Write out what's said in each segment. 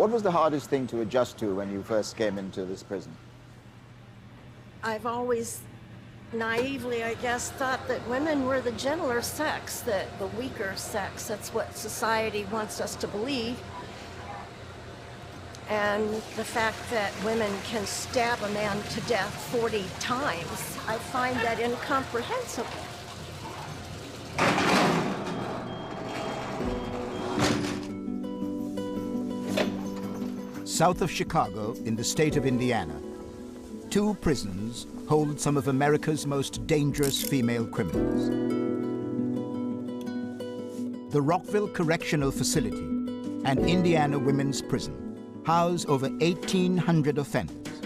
What was the hardest thing to adjust to when you first came into this prison? I've always naively, I guess, thought that women were the gentler sex, the weaker sex. That's what society wants us to believe. And the fact that women can stab a man to death 40 times, I find that incomprehensible. South of Chicago, in the state of Indiana, two prisons hold some of America's most dangerous female criminals. The Rockville Correctional Facility and Indiana Women's Prison house over 1,800 offenders.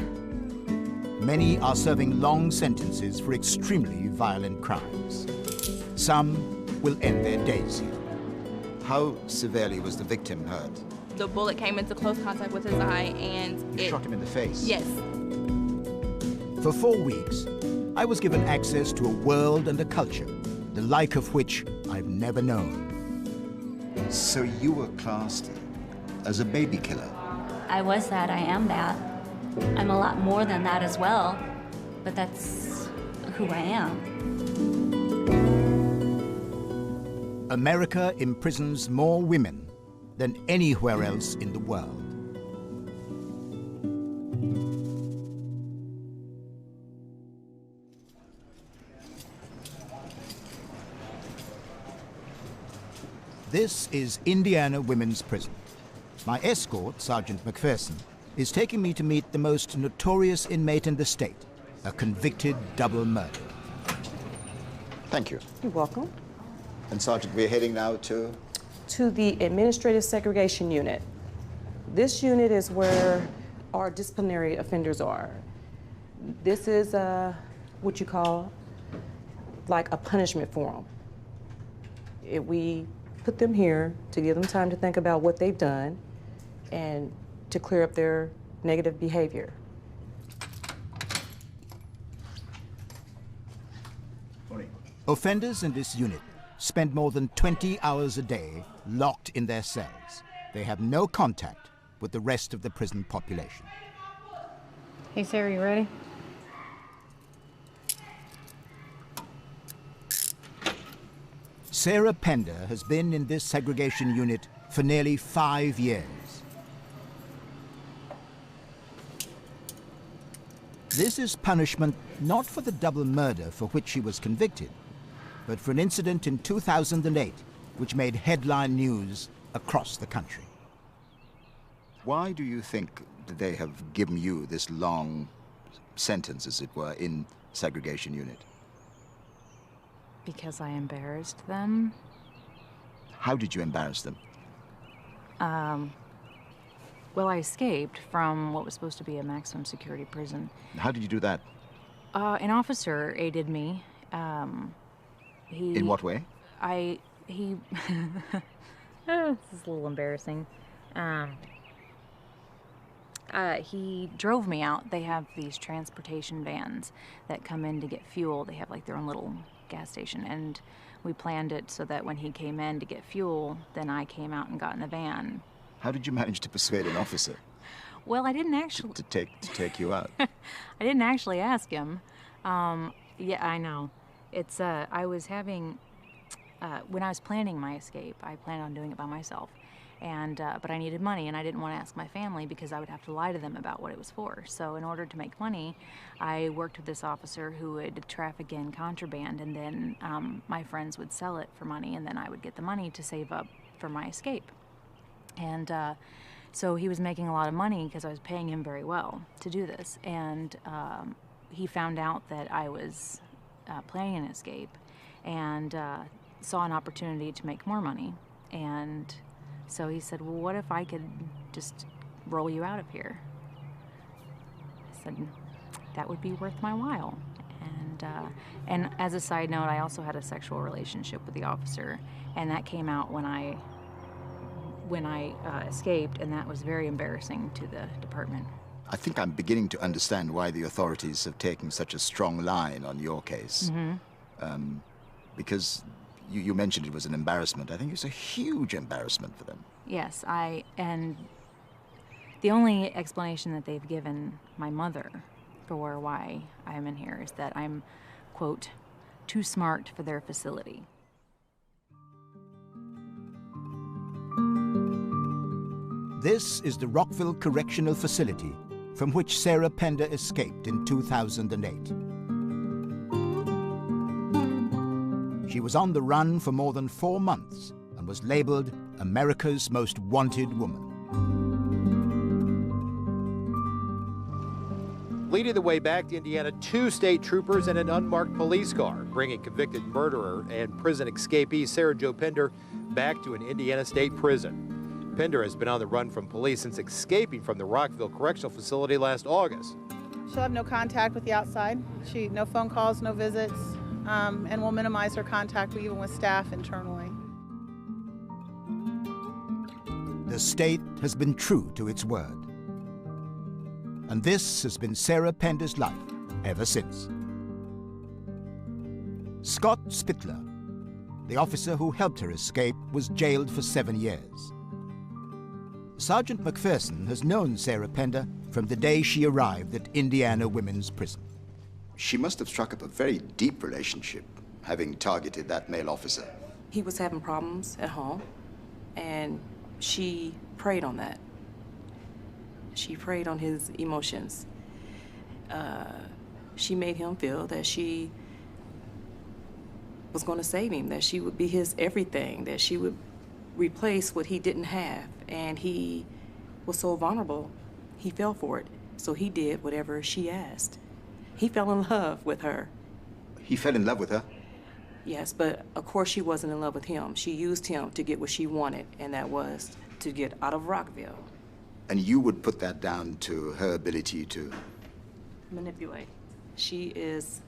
Many are serving long sentences for extremely violent crimes. Some will end their days here. How severely was the victim hurt? The bullet came into close contact with his eye and You shot him in the face? Yes. For 4 weeks, I was given access to a world and a culture, the like of which I've never known. So you were classed as a baby killer? I was that, I am that. I'm a lot more than that as well, but that's who I am. America imprisons more women than anywhere else in the world. This is Indiana Women's Prison. My escort, Sergeant McPherson, is taking me to meet the most notorious inmate in the state, a convicted double murderer. Thank you. You're welcome. And Sergeant, we're heading now to? To the Administrative Segregation Unit. This unit is where our disciplinary offenders are. This is what you call like a punishment for them. We put them here to give them time to think about what they've done and to clear up their negative behavior. Offenders in this unit spend more than 20 hours a day locked in their cells. They have no contact with the rest of the prison population. Hey, Sarah, you ready? Sarah Pender has been in this segregation unit for nearly 5 years. This is punishment not for the double murder for which she was convicted, but for an incident in 2008 which made headline news across the country. Why do you think that they have given you this long sentence, as it were, in segregation unit? Because I embarrassed them. How did you embarrass them? Well, I escaped from what was supposed to be a maximum security prison. How did you do that? An officer aided me. In what way? This is a little embarrassing. He drove me out. They have these transportation vans that come in to get fuel. They have like their own little gas station, and we planned it so that when he came in to get fuel, then I came out and got in the van. How did you manage to persuade an officer? Well, I didn't actually... To take you out? I didn't actually ask him. Yeah, I know. It's, I was having... when I was planning my escape, I planned on doing it by myself. And, but I needed money, and I didn't want to ask my family because I would have to lie to them about what it was for. So in order to make money, I worked with this officer who would traffic in contraband, and then my friends would sell it for money, and then I would get the money to save up for my escape. And so he was making a lot of money because I was paying him very well to do this. And he found out that I was planning an escape and saw an opportunity to make more money. And so he said, well, what if I could just roll you out of here? I said, that would be worth my while. And as a side note, I also had a sexual relationship with the officer, and that came out when I escaped, and that was very embarrassing to the department. I think I'm beginning to understand why the authorities have taken such a strong line on your case. Mm-hmm. Because you mentioned it was an embarrassment. I think it's a huge embarrassment for them. Yes, The only explanation that they've given my mother for why I'm in here is that I'm, quote, too smart for their facility. This is the Rockville Correctional Facility from which Sarah Pender escaped in 2008. She was on the run for more than 4 months and was labeled America's Most Wanted Woman. Leading the way back to Indiana, 2 state troopers and an unmarked police car, bringing convicted murderer and prison escapee Sarah Jo Pender back to an Indiana state prison. Pender has been on the run from police since escaping from the Rockville Correctional Facility last August. She'll have no contact with the outside. No phone calls, no visits, and we'll minimize her contact even with staff internally. The state has been true to its word. And this has been Sarah Pender's life ever since. Scott Spittler, the officer who helped her escape, was jailed for 7 years. Sergeant McPherson has known Sarah Pender from the day she arrived at Indiana Women's Prison. She must have struck up a very deep relationship, having targeted that male officer. He was having problems at home, and she preyed on that. She preyed on his emotions. She made him feel that she was going to save him, that she would be his everything, that she would replace what he didn't have. And he was so vulnerable, he fell for it. So he did whatever she asked. He fell in love with her. He fell in love with her? Yes, but of course she wasn't in love with him. She used him to get what she wanted, and that was to get out of Rockville. And you would put that down to her ability to... manipulate. She is...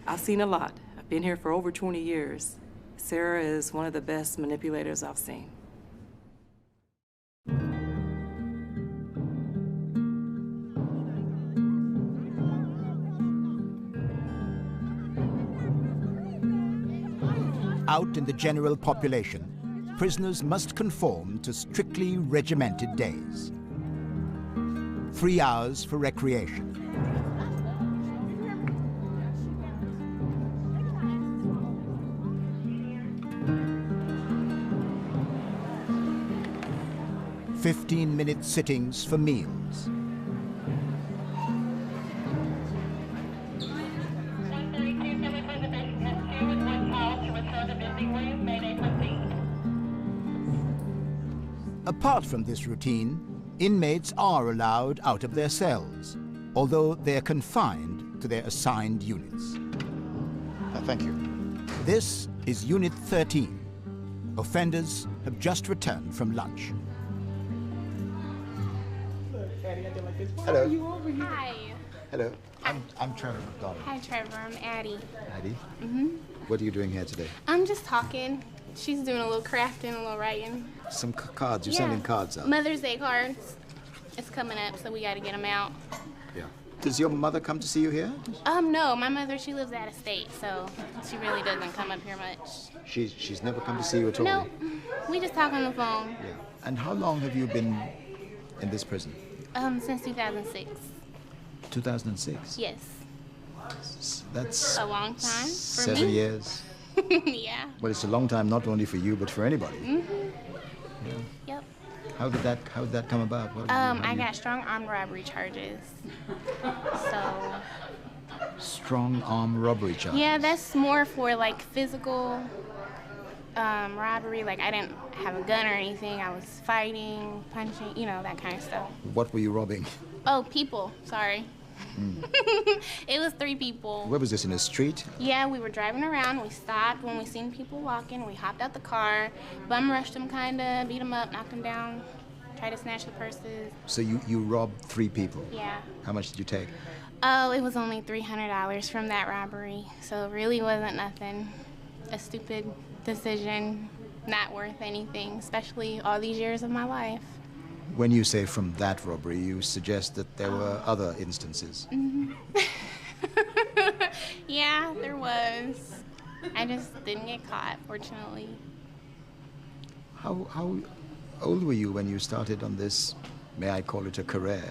I've seen a lot. I've been here for over 20 years. Sarah is one of the best manipulators I've seen. Out in the general population, prisoners must conform to strictly regimented days. 3 hours for recreation. "15-minute sittings for meals. Apart from this routine, inmates are allowed out of their cells, although they're confined to their assigned units. Thank you. This is Unit 13. Offenders have just returned from lunch. Hello. Hi. Hello. I'm Trevor Mcdonald. Hi, Trevor. I'm Addie. Addie? What are you doing here today? I'm just talking. She's doing a little crafting, a little writing. Some cards. You're sending cards out. Mother's Day cards. It's coming up, so we got to get them out. Yeah. Does your mother come to see you here? No. My mother, she lives out of state, so she really doesn't come up here much. She's never come to see you at all? No. We just talk on the phone. Yeah. And how long have you been in this prison? Since 2006. 2006? Yes. That's a long time for 7 years. Yeah. Well, it's a long time not only for you, but for anybody. Yeah. Yep. How did that come about? I got strong armed robbery charges. So. Strong armed robbery charges? Yeah, that's more for like physical robbery. Like I didn't have a gun or anything. I was fighting, punching, that kind of stuff. What were you robbing? Oh, people. Sorry. It was 3 people. Where was this, in the street? Yeah, we were driving around. We stopped when we seen people walking. We hopped out the car, bum rushed them kind of, beat them up, knocked them down, tried to snatch the purses. So you robbed 3 people? Yeah. How much did you take? Oh, it was only $300 from that robbery, so it really wasn't nothing. A stupid decision, not worth anything, especially all these years of my life. When you say from that robbery, you suggest that there were other instances. Yeah, there was. I just didn't get caught, fortunately. How old were you when you started on this may I call it a career?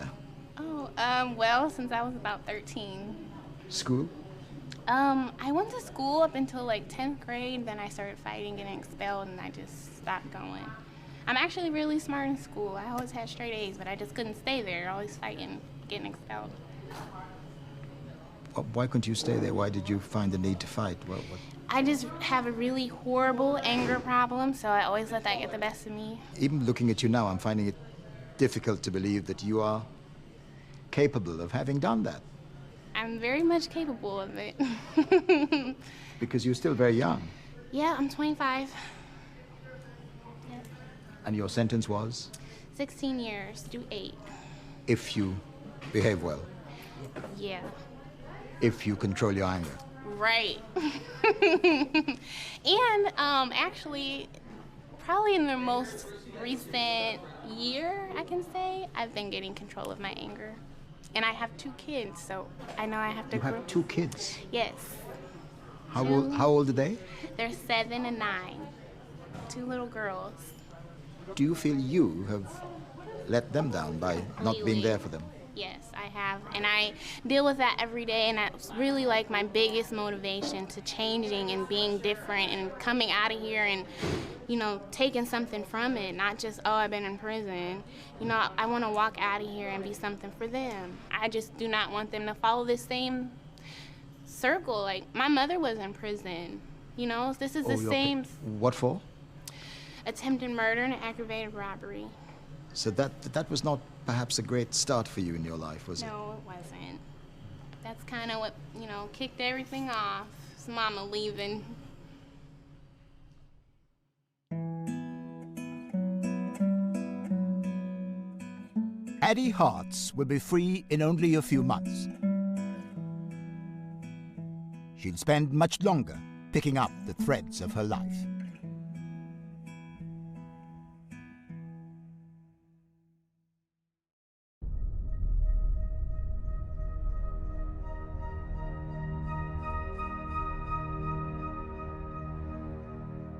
Oh, well, since I was about 13. School? I went to school up until like 10th grade, then I started fighting, getting expelled, and I just stopped going. I'm actually really smart in school. I always had straight A's, but I just couldn't stay there, always fighting, getting expelled. Why couldn't you stay there? Why did you find the need to fight? What? I just have a really horrible anger problem, so I always let that get the best of me. Even looking at you now, I'm finding it difficult to believe that you are capable of having done that. I'm very much capable of it. Because you're still very young. Yeah, I'm 25. Yeah. And your sentence was? 16 years, do 8. If you behave well. Yeah. If you control your anger. Right. And actually, probably in the most recent year, I can say, I've been getting control of my anger. And I have 2 kids, so I know I have to grow. You have 2 kids? Yes. How old are they? They're 7 and 9. 2 little girls. Do you feel you have let them down by not being there for them? Yes, I have. And I deal with that every day, and that's really like my biggest motivation to changing and being different and coming out of here and, you know, taking something from it, not just, oh, I've been in prison. You know, I want to walk out of here and be something for them. I just do not want them to follow this same circle. Like, my mother was in prison. You know, this is the same. What for? Attempted murder and aggravated robbery. So that was not perhaps a great start for you in your life, was it? No, it wasn't. That's kind of what, you know, kicked everything off. It's Mama leaving. Addie Hartz will be free in only a few months. She'll spend much longer picking up the threads of her life.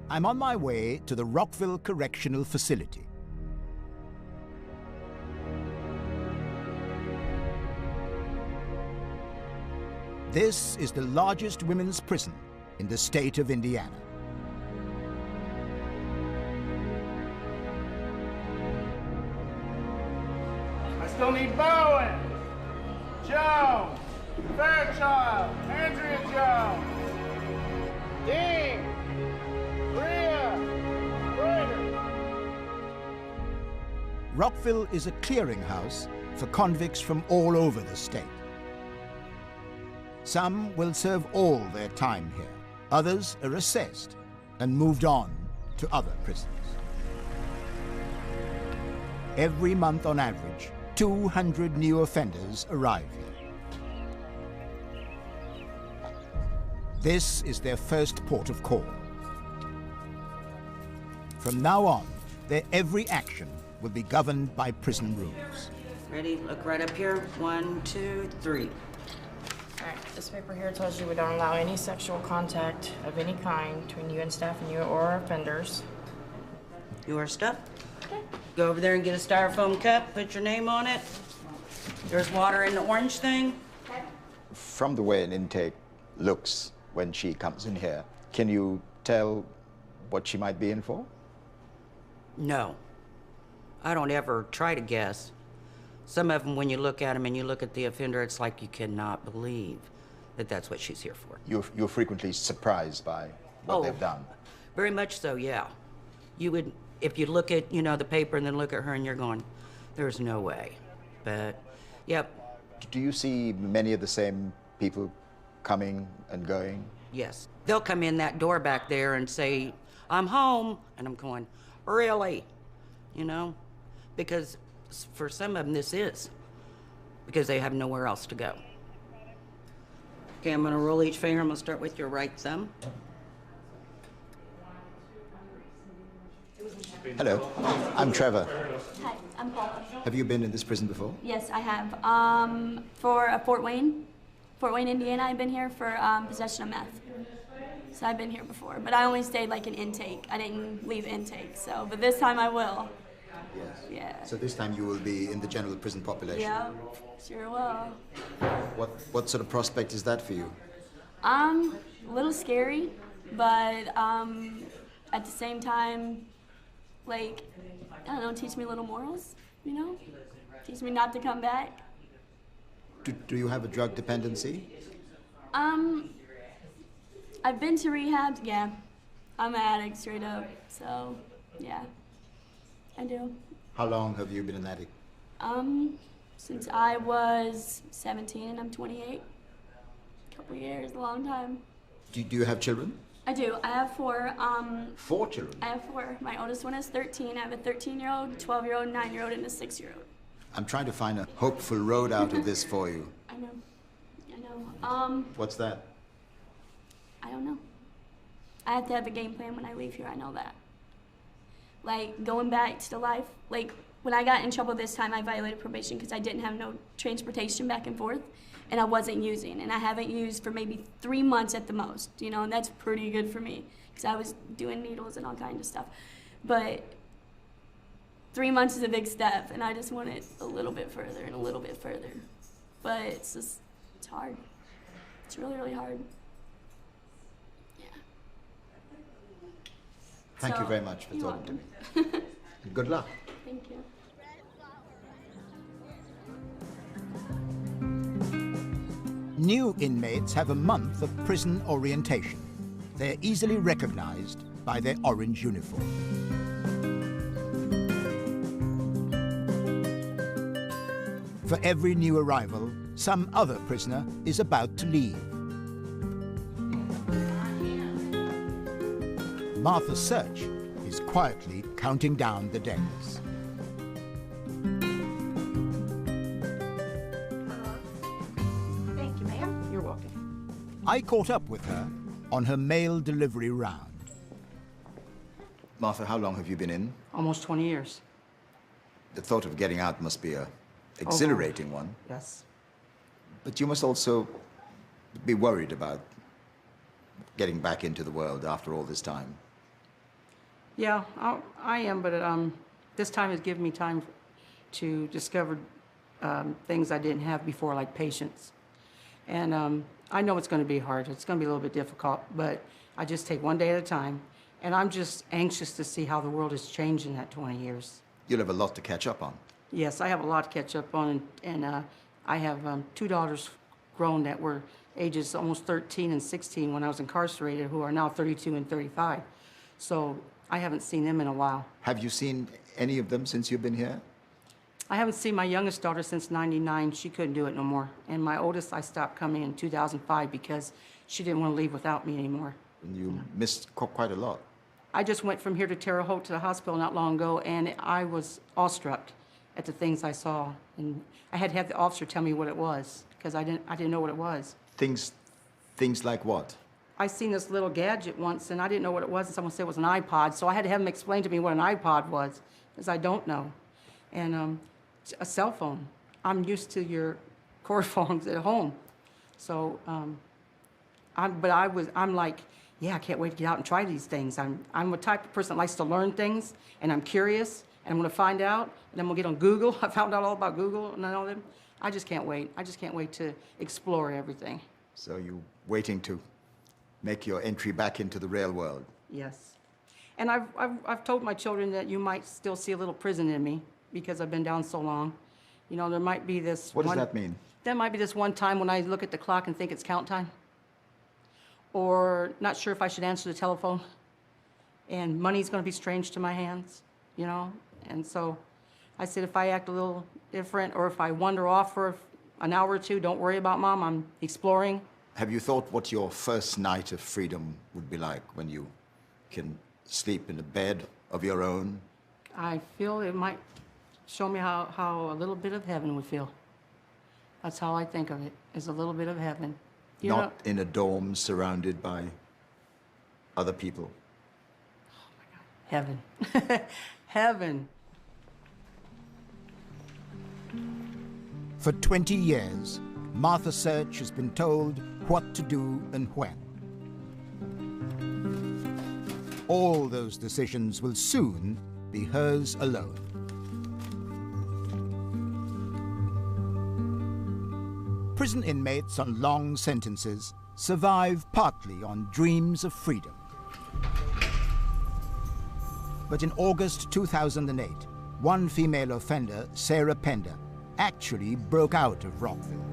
I'm on my way to the Rockville Correctional Facility. This is the largest women's prison in the state of Indiana. I still need Bowen, Jones, Fairchild, Andrea Jones, Dean, Rockville is a clearinghouse for convicts from all over the state. Some will serve all their time here. Others are assessed and moved on to other prisons. Every month on average, 200 new offenders arrive here. This is their first port of call. From now on, their every action will be governed by prison rules. Ready? Look right up here. 1, 2, 3. All right, this paper here tells you we don't allow any sexual contact of any kind between you and staff and you or our offenders. Your stuff? Okay. Go over there and get a styrofoam cup, put your name on it. There's water in the orange thing. Okay. From the way an intake looks when she comes in here, can you tell what she might be in for? No. I don't ever try to guess. Some of them, when you look at them and you look at the offender, it's like you cannot believe that that's what she's here for. You're frequently surprised by what they've done? Very much so, yeah. You would, if you look at, you know, the paper and then look at her and you're going, there's no way. But, yep. Do you see many of the same people coming and going? Yes. They'll come in that door back there and say, I'm home. And I'm going, really? You know? Because for some of them, this is. Because they have nowhere else to go. Okay, I'm gonna roll each finger. I'm gonna start with your right thumb. Hello, I'm Trevor. Hi, I'm Paula. Have you been in this prison before? Yes, I have. For Fort Wayne, Indiana, I've been here for possession of meth. So I've been here before, but I only stayed like an intake. I didn't leave intake, so, but this time I will. Yes. Yeah. So this time you will be in the general prison population. Yeah, sure will. What sort of prospect is that for you? A little scary, but at the same time, like, I don't know, teach me little morals, you know? Teach me not to come back. Do you have a drug dependency? I've been to rehab, yeah. I'm an addict straight up, so yeah, I do. How long have you been an addict? Since I was 17 and I'm 28. A couple years, a long time. Do you have children? I do. I have 4. 4 children? I have 4. My oldest one is 13. I have a 13-year-old, 12-year-old, 9-year-old, and a 6-year-old. I'm trying to find a hopeful road out of this for you. I know. I know. What's that? I don't know. I have to have a game plan when I leave here. I know that. Like, going back to the life, like, when I got in trouble this time, I violated probation because I didn't have no transportation back and forth, and I wasn't using, and I haven't used for maybe 3 months at the most, you know, and that's pretty good for me because I was doing needles and all kinds of stuff. But 3 months is a big step, and I just want it a little bit further and a little bit further. But it's just, it's hard. It's really, really hard. Yeah. Thank you very much for talking to me. Good luck. Thank you. New inmates have a month of prison orientation. They're easily recognized by their orange uniform. For every new arrival, some other prisoner is about to leave. Martha Search is quietly counting down the days. Thank you, ma'am. You're welcome. I caught up with her on her mail delivery round. Martha, how long have you been in? Almost 20 years. The thought of getting out must be a exhilarating one. Yes. But you must also be worried about getting back into the world after all this time. Yeah, I am, but this time has given me time to discover things I didn't have before, like patience. And I know it's going to be hard. It's going to be a little bit difficult, but I just take one day at a time. And I'm just anxious to see how the world has changed in that 20 years. You'll have a lot to catch up on. Yes, I have a lot to catch up on, and I have 2 daughters grown that were ages almost 13 and 16 when I was incarcerated, who are now 32 and 35. So I haven't seen them in a while. Have you seen any of them since you've been here? I haven't seen my youngest daughter since '99. She couldn't do it no more. And my oldest, I stopped coming in 2005 because she didn't want to leave without me anymore. And you missed quite a lot. I just went from here to Terre Haute to the hospital not long ago, and I was awestruck at the things I saw. And I had to have the officer tell me what it was, because I didn't know what it was. Things like what? I seen this little gadget once, and I didn't know what it was, and someone said it was an iPod, so I had to have them explain to me what an iPod was, because I don't know. And a cell phone. I'm used to your cord phones at home. So, I'm like, yeah, I can't wait to get out and try these things. I'm the type of person that likes to learn things, and I'm curious, and I'm gonna find out, and I'm gonna get on Google. I found out all about Google and all them. I just can't wait. I just can't wait to explore everything. So you're waiting to make your entry back into the real world? Yes. And I've told my children that you might still see a little prison in me because I've been down so long. You know, there might be this What does that mean? There might be this one time when I look at the clock and think it's count time. Or not sure if I should answer the telephone. And money's gonna be strange to my hands, you know? And so I said, if I act a little different or if I wander off for an hour or two, don't worry about Mom, I'm exploring. Have you thought what your first night of freedom would be like when you can sleep in a bed of your own? I feel it might show me how a little bit of heaven would feel. That's how I think of it, is a little bit of heaven. You Not know, in a dorm surrounded by other people? heaven. Heaven. For 20 years, Martha Search has been told what to do and when. All those decisions will soon be hers alone. prison inmates on long sentences survive partly on dreams of freedom. But in August 2008, one female offender, Sarah Pender, actually broke out of Rockville.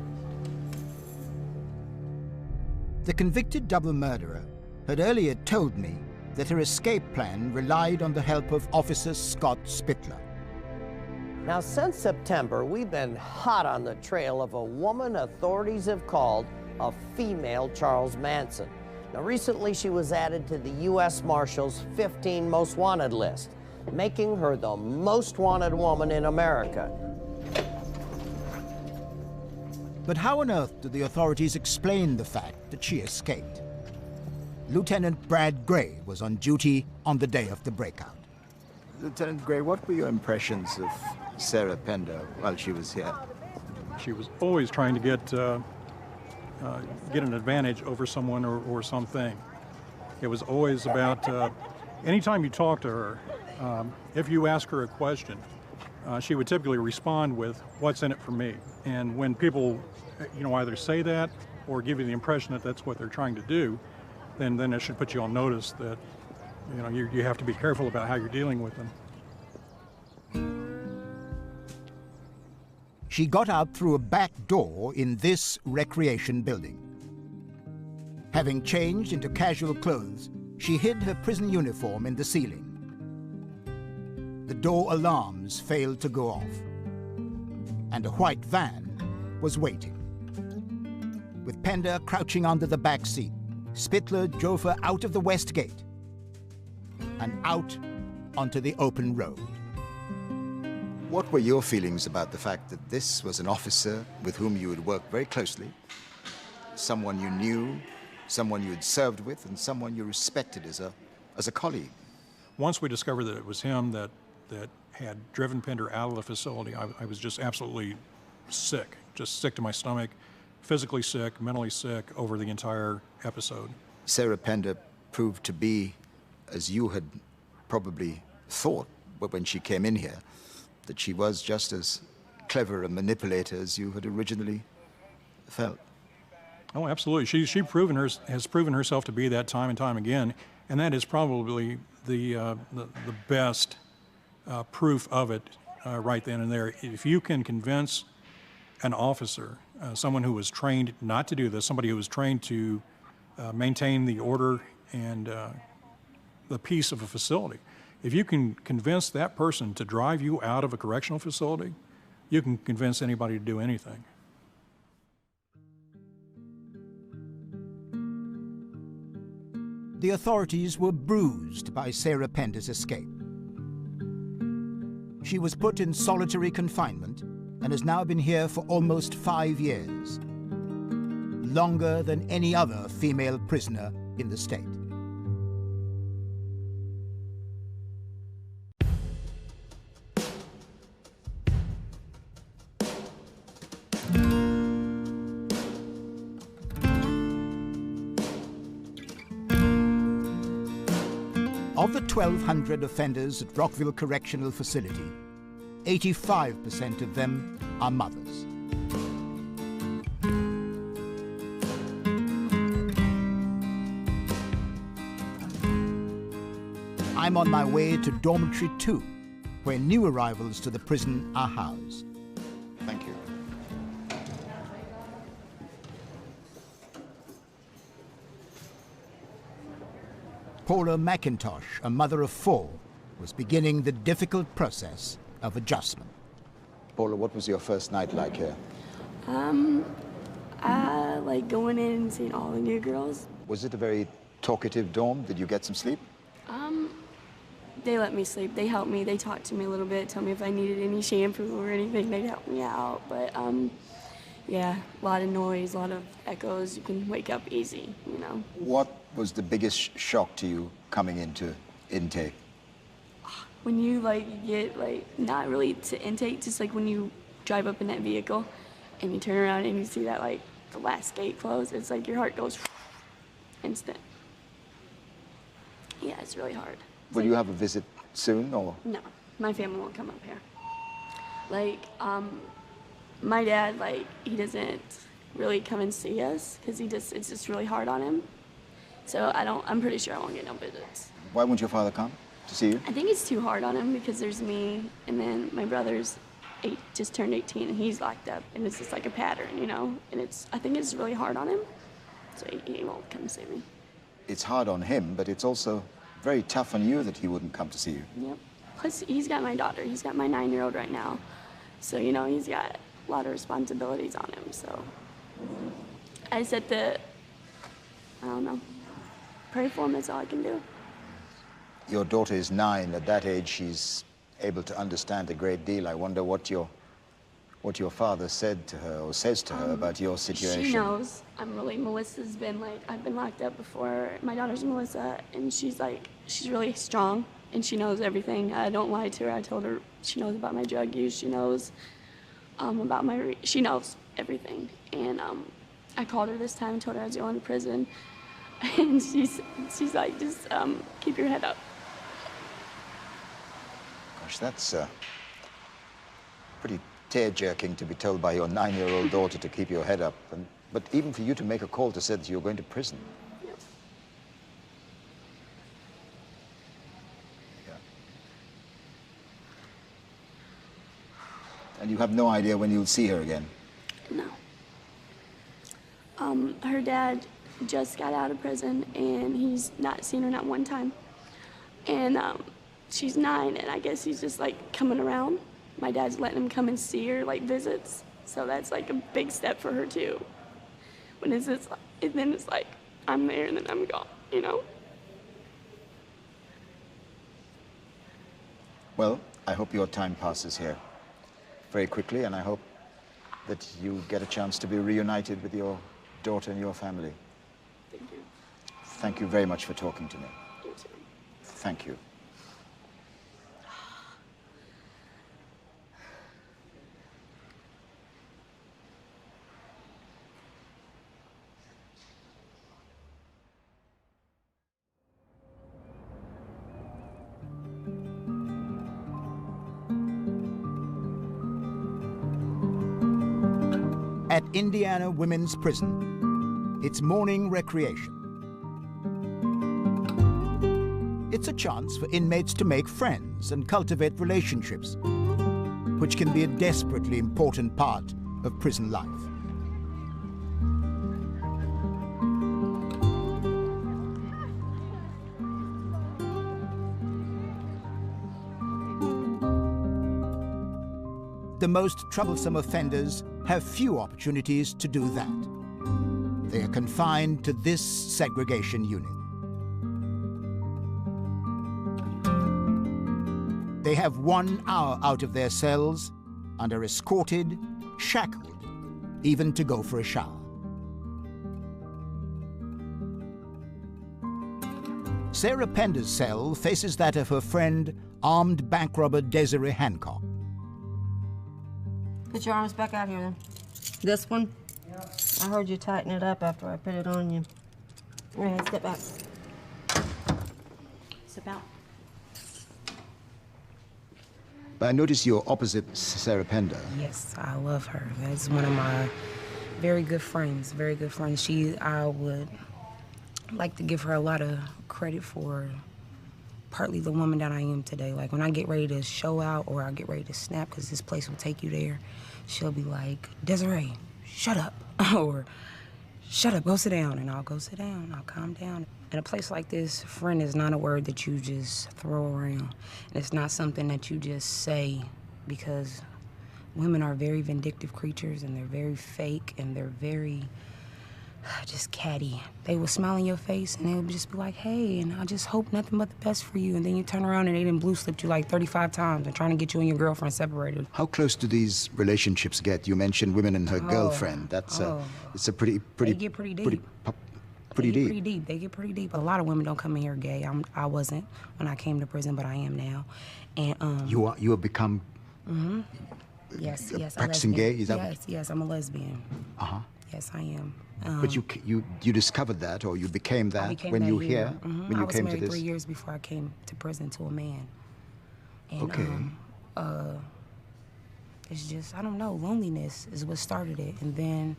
The convicted double murderer had earlier told me that her escape plan relied on the help of Officer Scott Spittler. Now, since September, we've been hot on the trail of a woman authorities have called a female Charles Manson. Now, recently she was added to the U.S. Marshals 15 Most Wanted list, making her the most wanted woman in America. But how on earth do the authorities explain the fact that she escaped? Lieutenant Brad Gray was on duty on the day of the breakout. Lieutenant Gray, what were your impressions of Sarah Pender while she was here? She was always trying to get an advantage over someone or something. It was always about, anytime you talk to her, if you ask her a question, she would typically respond with, "What's in it for me?" And when people, either say that or give you the impression that that's what they're trying to do, then it should put you on notice that, you have to be careful about how you're dealing with them. She got out through a back door in this recreation building. Having changed into casual clothes, she hid her prison uniform in the ceiling. The door alarms failed to go off, and a white van was waiting. With Pender crouching under the back seat, Spittler drove her out of the west gate and out onto the open road. What were your feelings about the fact that this was an officer with whom you had worked very closely, someone you knew, someone you had served with, and someone you respected as a colleague? Once we discovered that it was him that had driven Pender out of the facility, I was just absolutely sick, just sick to my stomach, physically sick, mentally sick over the entire episode. Sarah Pender proved to be, as you had probably thought when she came in here, that she was just as clever a manipulator as you had originally felt. Oh, absolutely. She has proven herself to be that time and time again, and that is probably the best proof of it right then and there. If you can convince an officer, someone who was trained not to do this, somebody who was trained to maintain the order and the peace of a facility, if you can convince that person to drive you out of a correctional facility, you can convince anybody to do anything. The authorities were bruised by Sarah Pender's escape. She was put in solitary confinement and has now been here for almost 5 years, longer than any other female prisoner in the state. Of the 1,200 offenders at Rockville Correctional Facility, 85% of them are mothers. I'm on my way to Dormitory 2, where new arrivals to the prison are housed. Thank you. Paula McIntosh, a mother of 4, was beginning the difficult process of adjustment. Paula, what was your first night like here? I like going in and seeing all the new girls. Was it a very talkative dorm? Did you get some sleep? They let me sleep. They helped me. They talked to me a little bit, told me if I needed any shampoo or anything, they'd help me out. But yeah, a lot of noise, a lot of echoes. You can wake up easy, What was the biggest shock to you coming into intake? When you get not really to intake, just when you drive up in that vehicle and you turn around and you see that the last gate close, it's your heart goes instant. Yeah, it's really hard. Will you have a visit soon, or? No, my family won't come up here. My dad, he doesn't really come and see us because it's just really hard on him. So I'm pretty sure I won't get no visits. Why won't your father come to see you? I think it's too hard on him because there's me and then my brother's just turned 18 and he's locked up and it's just like a pattern, you know? And I think it's really hard on him, so he won't come see me. It's hard on him, but it's also very tough on you that he wouldn't come to see you. Yep. Plus, he's got my daughter. He's got my 9-year-old right now. So, you know, he's got a lot of responsibilities on him, so. I just have to, I don't know, pray for him, that's all I can do. Your daughter is 9. At that age, she's able to understand a great deal. I wonder what your father said to her or says to her about your situation. She knows. Melissa's been like, I've been locked up before. My daughter's Melissa, and she's really strong, and she knows everything. I don't lie to her. I told her she knows about my drug use. She knows about she knows everything. And I called her this time and told her I was going to prison. And she's like, just keep your head up. Gosh, that's pretty tear-jerking to be told by your 9-year-old daughter to keep your head up. But even for you to make a call to say that you're going to prison. Yep. Yeah. And you have no idea when you'll see her again? No. Her dad just got out of prison, and he's not seen her not one time. And she's 9, and I guess he's just like coming around. My dad's letting him come and see her, like visits. So that's like a big step for her too. When it's just like, and then it's like, I'm there and then I'm gone, you know? Well, I hope your time passes here very quickly, and I hope that you get a chance to be reunited with your daughter and your family. Thank you. Thank you very much for talking to me. You too. Thank you. At Indiana Women's Prison, it's morning recreation. It's a chance for inmates to make friends and cultivate relationships, which can be a desperately important part of prison life. The most troublesome offenders have few opportunities to do that. They are confined to this segregation unit. They have 1 hour out of their cells and are escorted, shackled, even to go for a shower. Sarah Pender's cell faces that of her friend, armed bank robber Desiree Hancock. Put your arms back out here then. This one? Yeah. I heard you tighten it up after I put it on you. All right, step back. Step out. But I notice you're opposite Sarah Pender. Yes, I love her. That's one of my very good friends, I would like to give her a lot of credit for partly the woman that I am today. Like when I get ready to show out or I get ready to snap, because this place will take you there, she'll be like, Desiree, shut up. Or shut up, go sit down. And I'll go sit down, I'll calm down. In a place like this, friend is not a word that you just throw around. And it's not something that you just say, because women are very vindictive creatures and they're very fake and they're very just catty. They will smile in your face and they will just be like, hey, and I just hope nothing but the best for you. And then you turn around and they done blue slipped you like 35 times and trying to get you and your girlfriend separated. How close do these relationships get? You mentioned women and her girlfriend. That's it's a pretty They get pretty deep. Pretty deep. Pretty deep. They get pretty deep. A lot of women don't come in here gay. I wasn't when I came to prison, but I am now. And you have become. Mm-hmm. Yes. Practicing gay? Is that? Yes. I'm a lesbian. Yes, I am. But you discovered that, or you became that when you were here, Mm-hmm. when you came to this. I was married 3 years before I came to prison to a man. And, it's just, I don't know, loneliness is what started it. And then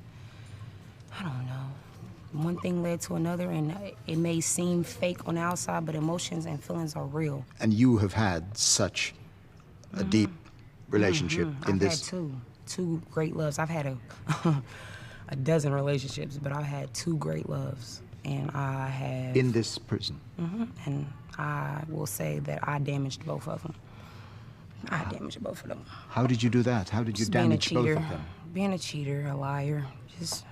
I don't know. One thing led to another, and it may seem fake on the outside, but emotions and feelings are real. And you have had such a deep relationship in this. I've had two great loves. I've had a dozen relationships, but I've had two great loves, and I have... In this prison? And I will say that I damaged both of them. I damaged both of them. How did you do that? How did you damage both of them? Being a cheater, a liar, just...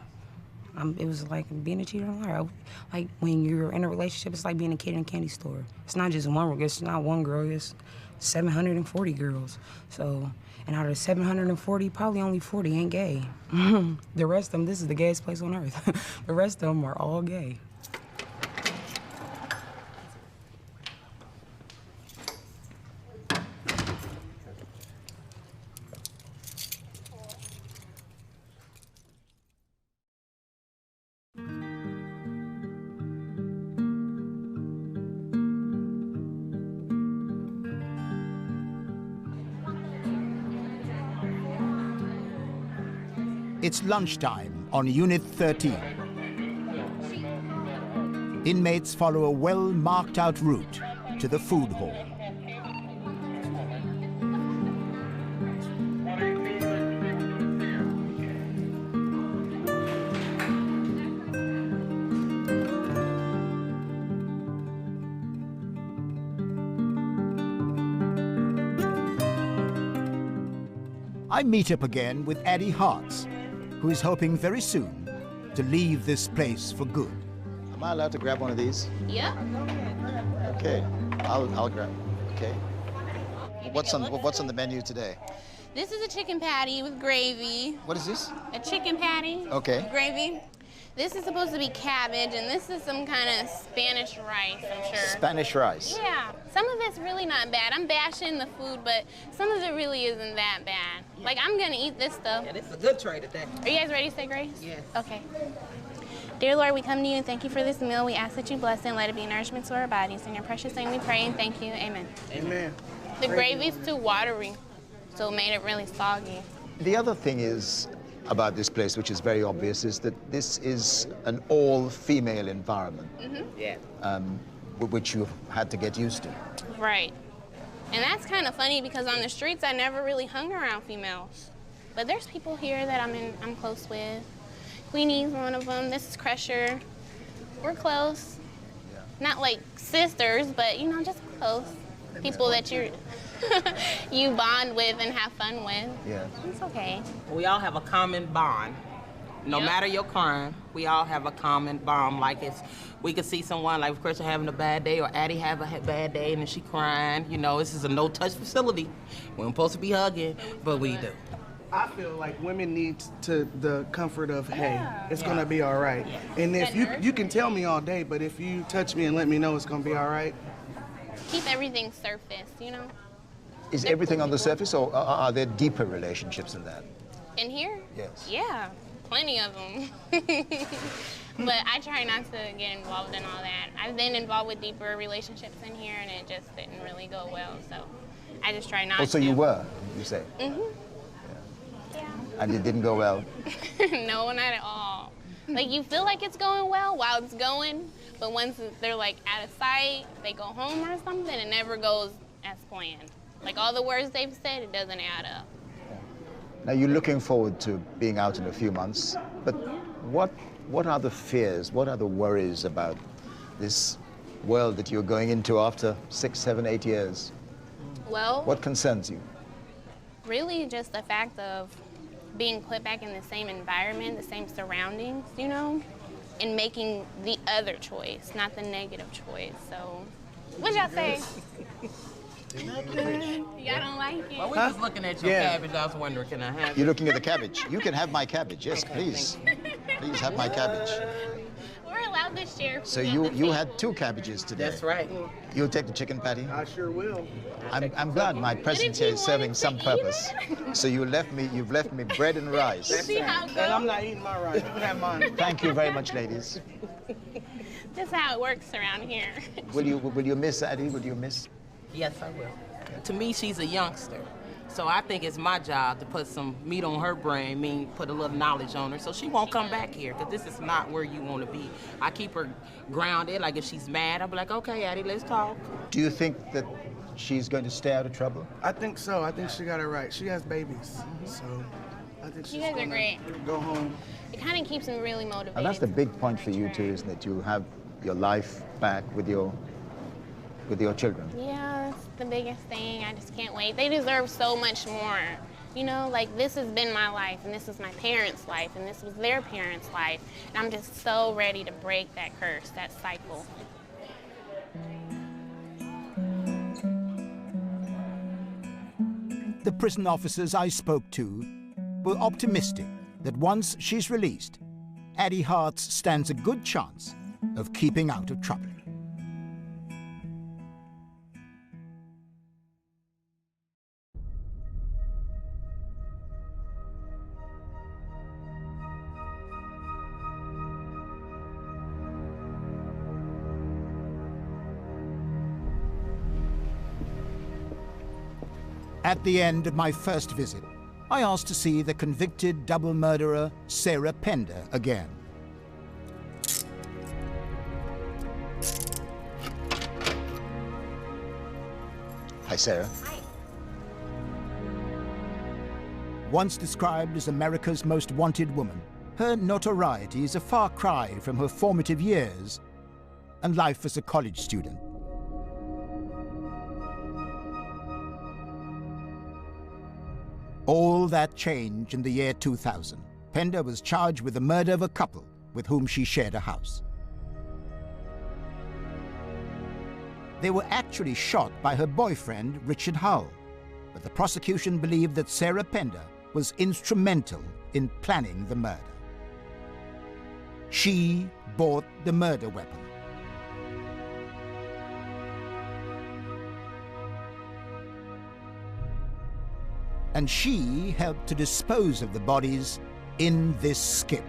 it was like being a cheater and a liar. Like when you're in a relationship, it's like being a kid in a candy store. It's not just one girl. It's not one girl. It's 740 girls. So, and out of the 740, probably only 40 ain't gay. The rest of them, this is the gayest place on earth. The rest of them are all gay. It's lunchtime on Unit 13. Inmates follow a well-marked out route to the food hall. I meet up again with Addie Hartz, who is hoping very soon to leave this place for good. Am I allowed to grab one of these? Yeah. Okay, I'll grab. Okay. What's on the menu today? This is a chicken patty with gravy. What is this? A chicken patty. Okay. With gravy. This is supposed to be cabbage, and this is some kind of Spanish rice, I'm sure. Spanish rice? Yeah. Some of it's really not bad. I'm bashing the food, but some of it really isn't that bad. Yeah. Like, I'm gonna eat this stuff. Yeah, this is a good tray today. Are you guys ready to say grace? Yes. Okay. Dear Lord, we come to you and thank you for this meal. We ask that you bless it and let it be nourishment to our bodies. In your precious name we pray and thank you. Amen. Amen. The gravy's too watery, so it made it really soggy. The other thing is about this place, which is very obvious, is that this is an all-female environment. Yeah. Which you've had to get used to. Right. And that's kind of funny because on the streets I never really hung around females. But there's people here that I'm close with. Queenie's one of them. This is Crusher. We're close. Yeah. Not like sisters, but you know, just close. People that you bond with and have fun with. Yeah. It's okay. We all have a common bond. No matter your crime, we all have a common bond. Like we could see someone like Christian having a bad day or Addie have a bad day and then she crying. You know, this is a no-touch facility. We ain't supposed to be hugging, but we do. I feel like women need the comfort of, hey, it's gonna be all right. Yeah. And if you can tell me all day, but if you touch me and let me know it's gonna be all right. Keep everything surface, you know? Is everything on the surface, or are there deeper relationships than that? In here? Yes. Yeah, plenty of them. But I try not to get involved in all that. I've been involved with deeper relationships in here, and it just didn't really go well, so I just try not to. Oh, so you were, you say? Mm-hmm. Yeah. And it didn't go well? No, not at all. Like, you feel like it's going well while it's going, but once they're, like, out of sight, they go home or something, it never goes as planned. Like, all the words they've said, it doesn't add up. Now, you're looking forward to being out in a few months, but what are the fears, what are the worries about this world that you're going into after 6, 7, 8 years? Well, what concerns you? Really just the fact of being put back in the same environment, the same surroundings, you know, and making the other choice, not the negative choice. So, what'd y'all say? Y'all don't like it? Well, we was looking at your cabbage. I was wondering, can I have it? You're looking at the cabbage. You can have my cabbage. Yes, please. Please have my cabbage. We're allowed to share food. So you had 2 cabbages today. That's right. You'll take the chicken patty? I sure will. I'm glad my presence here is serving some purpose. So you've left me bread and rice. You see how it goes? And I'm not eating my rice. You can have mine. Thank you very much, ladies. That's how it works around here. Will you miss Addie? Will you miss? Yes, I will. To me, she's a youngster. So I think it's my job to put some meat on her brain, put a little knowledge on her, so she won't come back here, because this is not where you want to be. I keep her grounded, like if she's mad, I'll be like, okay, Addie, let's talk. Do you think that she's going to stay out of trouble? I think so. I think she got it right. She has babies, so I think she's You guys are great. Go home. It kind of keeps me really motivated. And that's the big point for you too, isn't it? You have your life back with your children. Yeah, that's the biggest thing. I just can't wait. They deserve so much more. You know, like this has been my life, and this is my parents' life, and this was their parents' life. And I'm just so ready to break that curse, that cycle. The prison officers I spoke to were optimistic that once she's released, Addie Hartz stands a good chance of keeping out of trouble. At the end of my first visit, I asked to see the convicted double murderer Sarah Pender again. Hi, Sarah. Hi. Once described as America's most wanted woman, her notoriety is a far cry from her formative years and life as a college student. All that changed in the year 2000. Pender was charged with the murder of a couple with whom she shared a house. They were actually shot by her boyfriend, Richard Hull, but the prosecution believed that Sarah Pender was instrumental in planning the murder. She bought the murder weapon. And she helped to dispose of the bodies in this skip.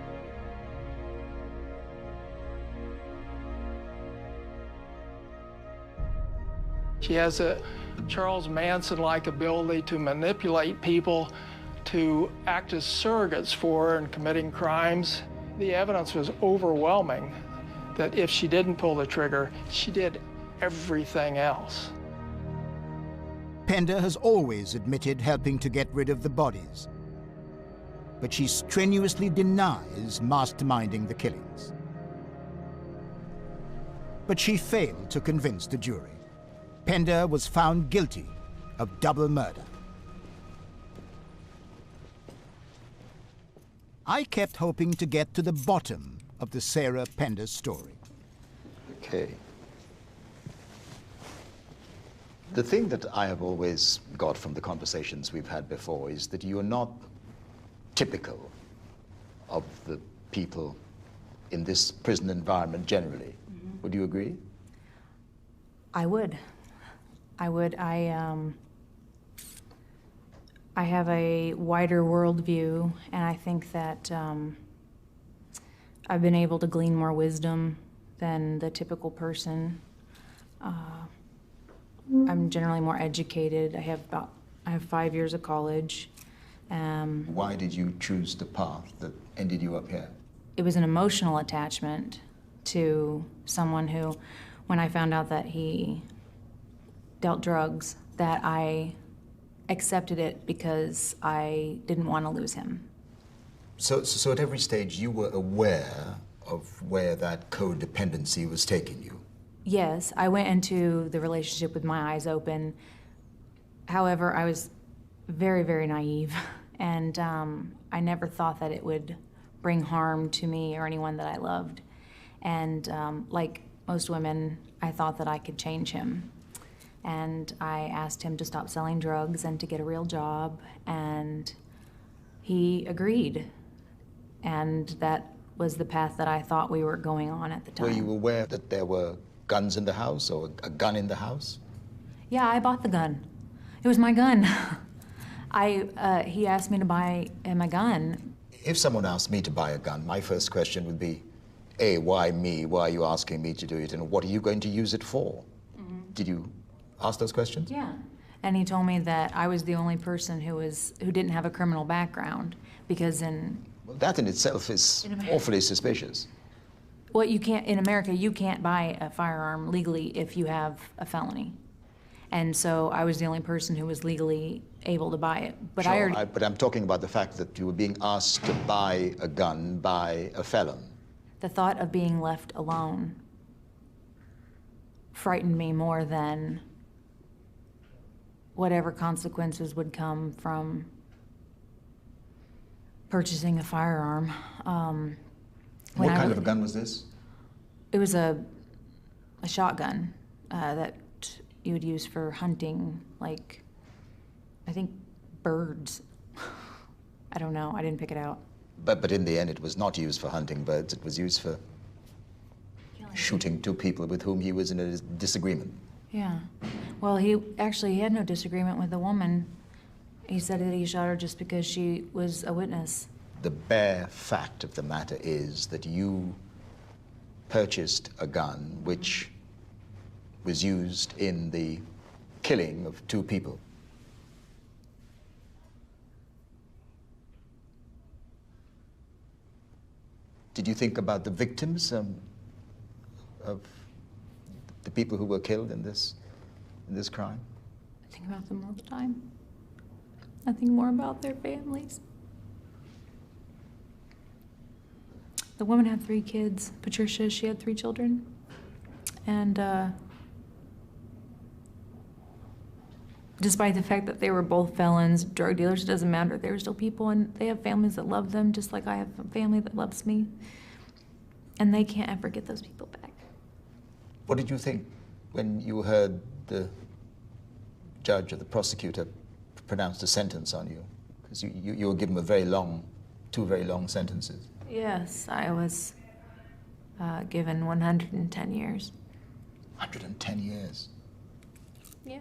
She has a Charles Manson-like ability to manipulate people to act as surrogates for her in committing crimes. The evidence was overwhelming that if she didn't pull the trigger, she did everything else. Pender has always admitted helping to get rid of the bodies, but she strenuously denies masterminding the killings. But she failed to convince the jury. Pender was found guilty of double murder. I kept hoping to get to the bottom of the Sarah Pender story. Okay. The thing that I have always got from the conversations we've had before is that you are not typical of the people in this prison environment generally. Mm-hmm. Would you agree? I would. I have a wider worldview, and I think that I've been able to glean more wisdom than the typical person. I'm generally more educated. I have 5 years of college. Why did you choose the path that ended you up here? It was an emotional attachment to someone who, when I found out that he dealt drugs, that I accepted it because I didn't want to lose him. So at every stage you were aware of where that codependency was taking you? Yes, I went into the relationship with my eyes open. However, I was very, very naive, and I never thought that it would bring harm to me or anyone that I loved. And like most women, I thought that I could change him. And I asked him to stop selling drugs and to get a real job, and he agreed. And that was the path that I thought we were going on at the time. Were you aware that there were guns in the house, or a gun in the house? Yeah, I bought the gun. It was my gun. He asked me to buy him a gun. If someone asked me to buy a gun, my first question would be, A, why me? Why are you asking me to do it? And what are you going to use it for? Mm-hmm. Did you ask those questions? Yeah. And he told me that I was the only person who didn't have a criminal background, because Well, that in itself is awfully suspicious. well, you can't, in America, you can't buy a firearm legally if you have a felony. And so I was the only person who was legally able to buy it. But Sure, but I'm talking about the fact that you were being asked to buy a gun by a felon. the thought of being left alone frightened me more than whatever consequences would come from purchasing a firearm. What kind of a gun was this? It was a shotgun that you would use for hunting, like, I think birds. I don't know, I didn't pick it out. But in the end, it was not used for hunting birds. It was used for shooting two people with whom he was in a disagreement. Yeah. Well, he had no disagreement with the woman. He said that he shot her just because she was a witness. The bare fact of the matter is that you purchased a gun which was used in the killing of two people. Did you think about the victims of the people who were killed in this crime? I think about them all the time. I think more about their families. The woman had 3 kids. Patricia, she had 3 children. And despite the fact that they were both felons, drug dealers, it doesn't matter. They were still people, and they have families that love them, just like I have a family that loves me. And they can't ever get those people back. What did you think when you heard the judge or the prosecutor pronounced a sentence on you? Because you were given two very long sentences. Yes, I was given 110 years. 110 years? Yeah.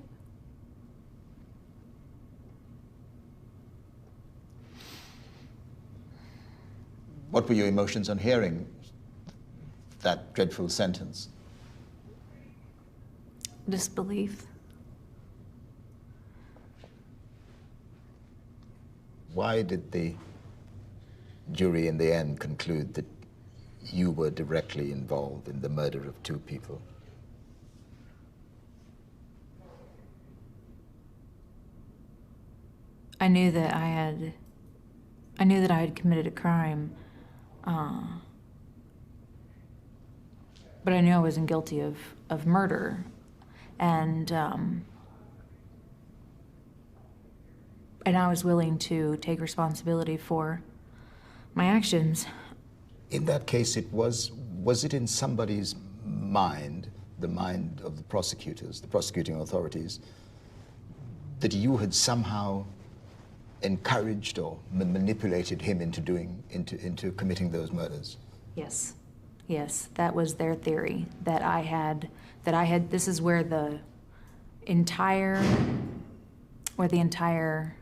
What were your emotions on hearing that dreadful sentence? Disbelief. Why did the jury in the end conclude that you were directly involved in the murder of 2 people? I knew that I had committed a crime, but I knew I wasn't guilty of murder, and I was willing to take responsibility for my actions. In that case, was it in somebody's mind, the mind of the prosecutors, the prosecuting authorities, that you had somehow encouraged or manipulated him into committing those murders? Yes. Yes, that was their theory, that I had, this is where the entire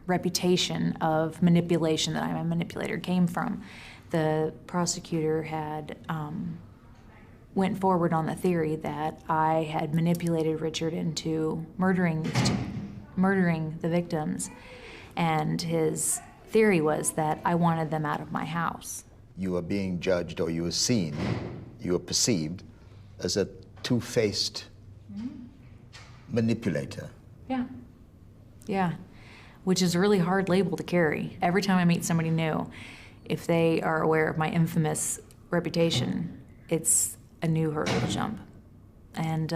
reputation of manipulation, that I'm a manipulator, came from. The prosecutor had went forward on the theory that I had manipulated Richard into murdering the victims, and his theory was that I wanted them out of my house. You were being judged, or you were seen, you were perceived as a two-faced manipulator. Yeah. Yeah. Which is a really hard label to carry. Every time I meet somebody new, if they are aware of my infamous reputation, it's a new hurdle to jump. And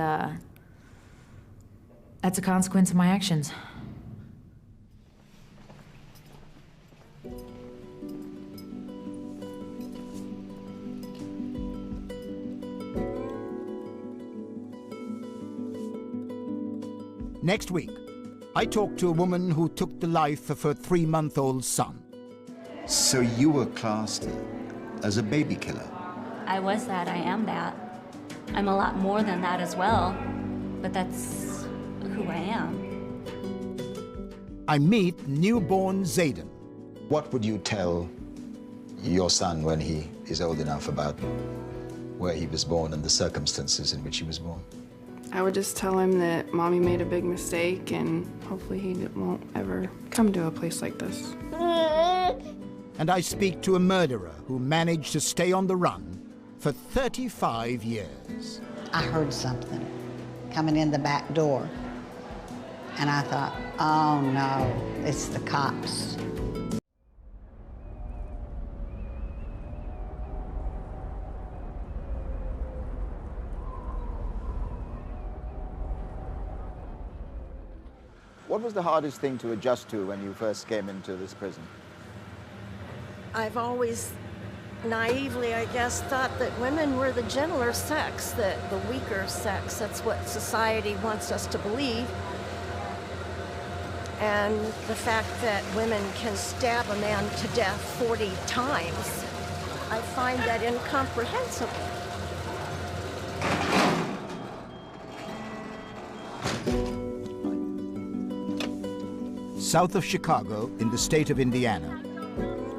that's a consequence of my actions. Next week, I talk to a woman who took the life of her 3-month-old son. So you were classed as a baby killer? I was that, I am that. I'm a lot more than that as well, but that's who I am. I meet newborn Zayden. What would you tell your son when he is old enough about where he was born and the circumstances in which he was born? I would just tell him that Mommy made a big mistake and hopefully he won't ever come to a place like this. And I speak to a murderer who managed to stay on the run for 35 years. I heard something coming in the back door, and I thought, oh no, it's the cops. What was the hardest thing to adjust to when you first came into this prison? I've always naively, I guess, thought that women were the gentler sex, that the weaker sex. That's what society wants us to believe. And the fact that women can stab a man to death 40 times, I find that incomprehensible. South of Chicago, in the state of Indiana,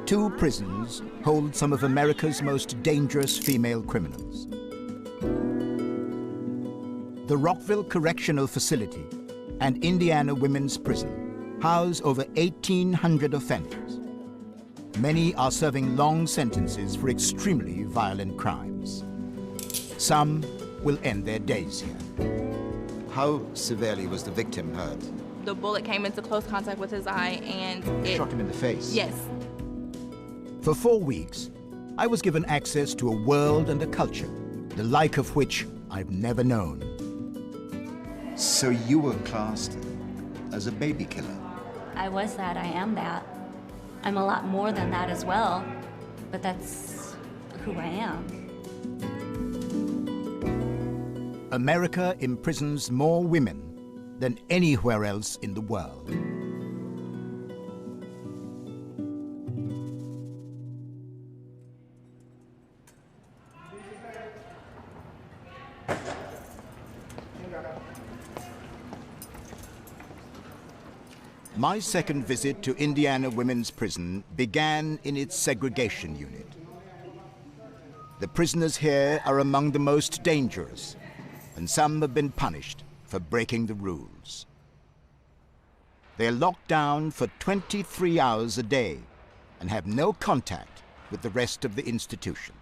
2 prisons hold some of America's most dangerous female criminals. The Rockville Correctional Facility and Indiana Women's Prison house over 1,800 offenders. Many are serving long sentences for extremely violent crimes. Some will end their days here. How severely was the victim hurt? The bullet came into close contact with his eye and it Shot him in the face? Yes. For 4 weeks, I was given access to a world and a culture, the like of which I've never known. So you were classed as a baby killer? I was that, I am that. I'm a lot more than that as well, but that's who I am. America imprisons more women than anywhere else in the world. My second visit to Indiana Women's Prison began in its segregation unit. The prisoners here are among the most dangerous, and some have been punished for breaking the rules. They're locked down for 23 hours a day and have no contact with the rest of the institution.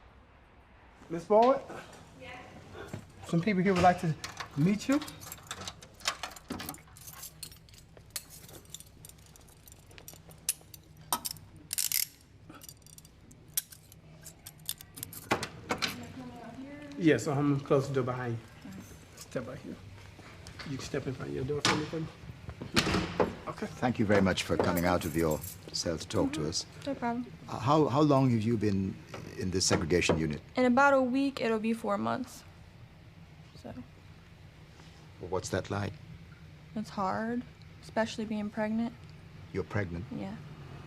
Miss Boyd? Some people here would like to meet you. Yes, I'm close to the door behind you. Step right here. You can step in front of your door for me, please. Okay. Thank you very much for coming out of your cell to talk to us. No problem. How long have you been in this segregation unit? In about a week, it'll be 4 months. So What's that like? it's hard, especially being pregnant. You're pregnant? Yeah.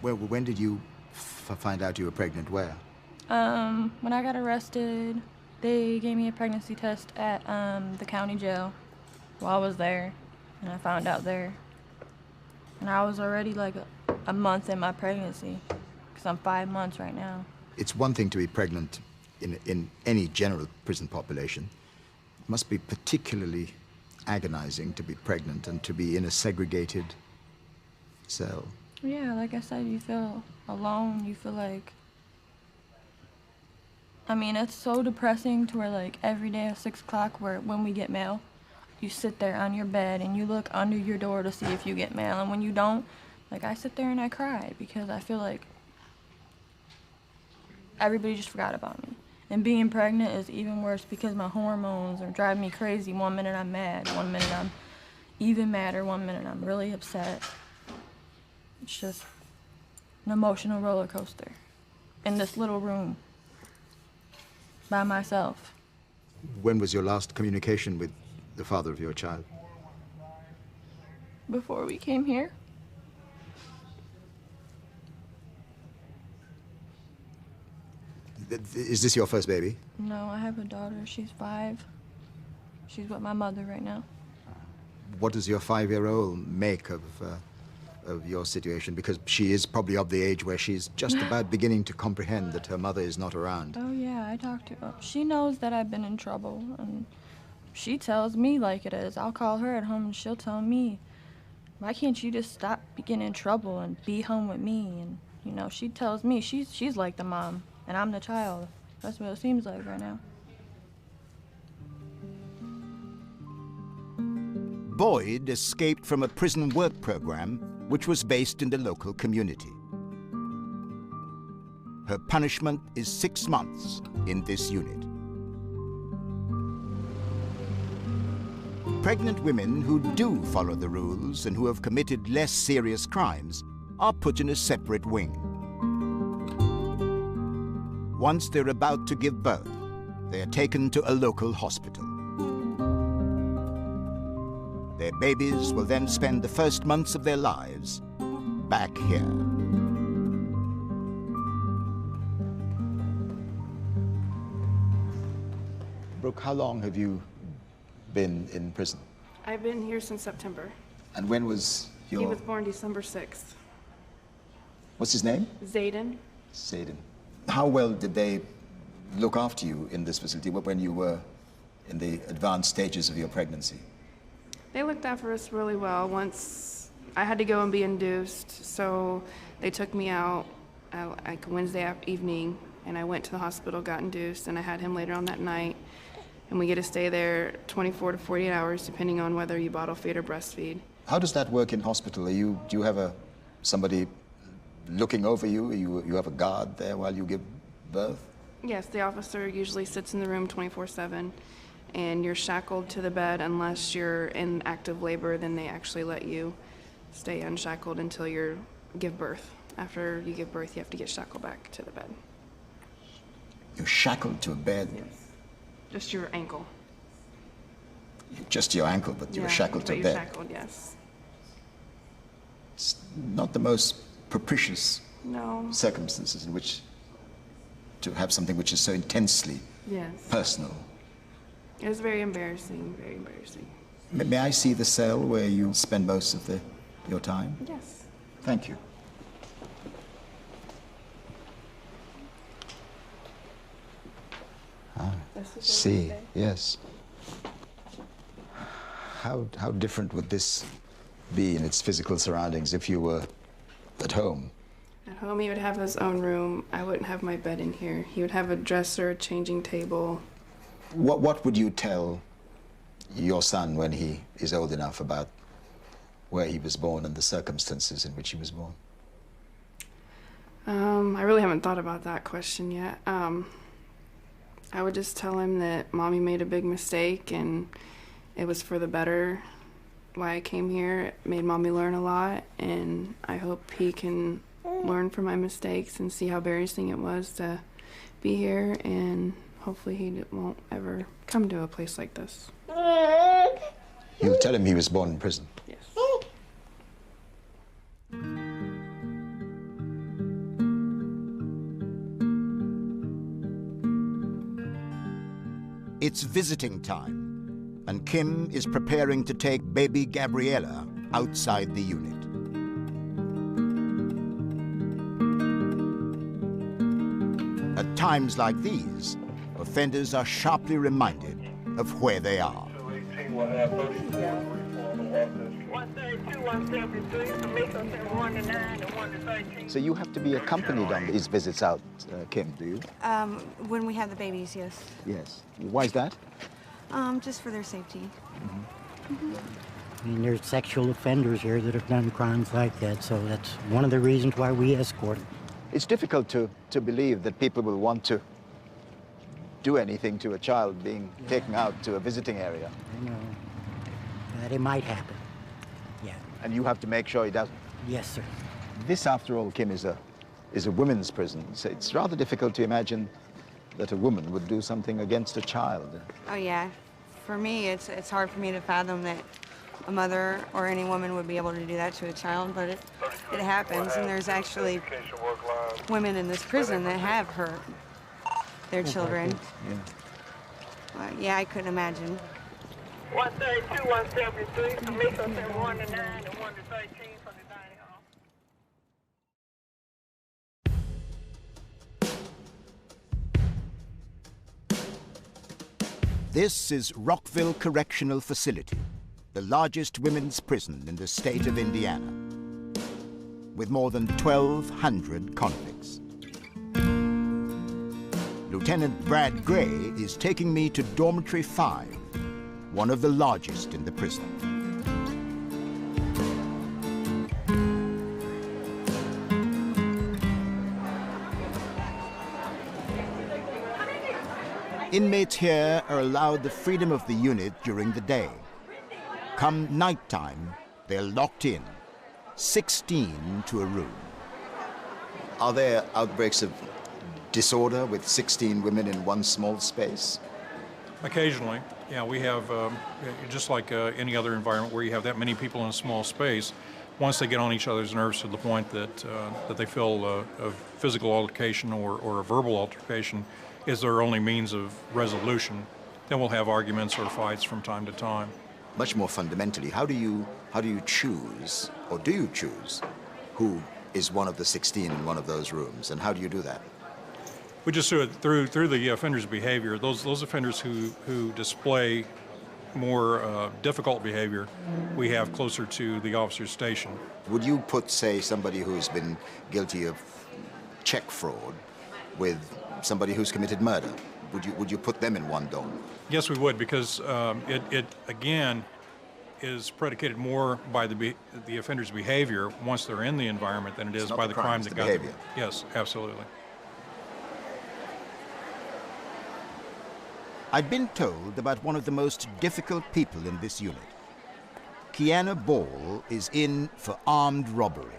When did you find out you were pregnant? Where? When I got arrested, they gave me a pregnancy test at the county jail while I was there, and I found out there. And I was already like a month in my pregnancy, because I'm 5 months right now. It's one thing to be pregnant in any general prison population. It must be particularly agonizing to be pregnant and to be in a segregated cell. Yeah, like I said, you feel alone, you feel like, I mean, it's so depressing to where like every day at 6 o'clock when we get mail, you sit there on your bed and you look under your door to see if you get mail, and when you don't, like I sit there and I cry because I feel like everybody just forgot about me. And being pregnant is even worse because my hormones are driving me crazy. 1 minute I'm mad, 1 minute I'm even madder, 1 minute I'm really upset. It's just an emotional roller coaster in this little room by myself. When was your last communication with the father of your child? Before we came here. Is this your first baby? No, I have a daughter. She's 5. She's with my mother right now. What does your 5-year-old make of your situation? Because she is probably of the age where she's just about beginning to comprehend that her mother is not around. Oh yeah, I talked to her. She knows that I've been in trouble, and she tells me like it is. I'll call her at home and she'll tell me, why can't you just stop getting in trouble and be home with me? And, you know, she tells me she's like the mom and I'm the child. That's what it seems like right now. Boyd escaped from a prison work program which was based in the local community. Her punishment is 6 months in this unit. Pregnant women who do follow the rules and who have committed less serious crimes are put in a separate wing. Once they're about to give birth, they are taken to a local hospital. Their babies will then spend the first months of their lives back here. Brooke, how long have you been in prison? I've been here since September. And when was your... He was born December 6th. What's his name? Zayden. Zayden. How well did they look after you in this facility when you were in the advanced stages of your pregnancy? They looked after us really well. Once I had to go and be induced, so they took me out like Wednesday evening, and I went to the hospital, got induced, and I had him later on that night. And we get to stay there 24 to 48 hours, depending on whether you bottle feed or breastfeed. How does that work in hospital? Do you have somebody looking over you? You have a guard there while you give birth? Yes, the officer usually sits in the room 24/7, and you're shackled to the bed unless you're in active labor. Then they actually let you stay unshackled until you give birth. After you give birth, you have to get shackled back to the bed. You're shackled to a bed? Yes. Just your ankle. Just your ankle, but you're shackled to a bed? Shackled, yes. It's not the most propitious circumstances in which to have something which is so intensely personal. It was very embarrassing, very embarrassing. May I see the cell where you spend most of your time? Yes. Thank you. See, yes. How different would this be in its physical surroundings if you were at home? At home, he would have his own room. I wouldn't have my bed in here. He would have a dresser, a changing table. What would you tell your son when he is old enough about where he was born and the circumstances in which he was born? I really haven't thought about that question yet. I would just tell him that Mommy made a big mistake and it was for the better. Why I came here, it made Mommy learn a lot, and I hope he can learn from my mistakes and see how embarrassing it was to be here, and hopefully he won't ever come to a place like this. You'll tell him he was born in prison? Yes. It's visiting time, and Kim is preparing to take baby Gabriella outside the unit. At times like these, offenders are sharply reminded of where they are. So you have to be accompanied on these visits out, Kim, do you? When we have the babies, yes. Yes. Why is that? Just for their safety. I mean, there's sexual offenders here that have done crimes like that, so that's one of the reasons why we escort. It's difficult to believe that people will want to do anything to a child being taken out to a visiting area. I know. But it might happen. Yeah. And you have to make sure he doesn't? Yes, sir. This, after all, Kim, is a women's prison. So it's rather difficult to imagine that a woman would do something against a child. Oh, yeah. For me, it's hard for me to fathom that a mother or any woman would be able to do that to a child, but it happens, and there's actually women in this prison that have hurt their children. Yeah. Yeah, I couldn't imagine. 132, 173, Tamika said 1 to 9 and 1 to 13 from the dining hall. This is Rockville Correctional Facility, the largest women's prison in the state of Indiana, with more than 1,200 convicts. Lieutenant Brad Gray is taking me to Dormitory 5, one of the largest in the prison. Inmates here are allowed the freedom of the unit during the day. Come nighttime, they're locked in, 16 to a room. Are there outbreaks of disorder with 16 women in one small space? Occasionally, yeah. We have, just like any other environment where you have that many people in a small space, once they get on each other's nerves to the point that, that they feel a physical altercation or a verbal altercation is their only means of resolution, then we'll have arguments or fights from time to time. Much more fundamentally, how do you choose, or do you choose, who is one of the 16 in one of those rooms, and how do you do that? We just do it through the offender's behavior. Those offenders who display more difficult behavior, we have closer to the officer's station. Would you put, say, somebody who's been guilty of check fraud with somebody who's committed murder? Would you put them in one dome? Yes, we would, because it again is predicated more by the offender's behavior once they're in the environment than it is by the crime that got them. Yes, absolutely. I'd been told about one of the most difficult people in this unit. Kiana Ball is in for armed robbery.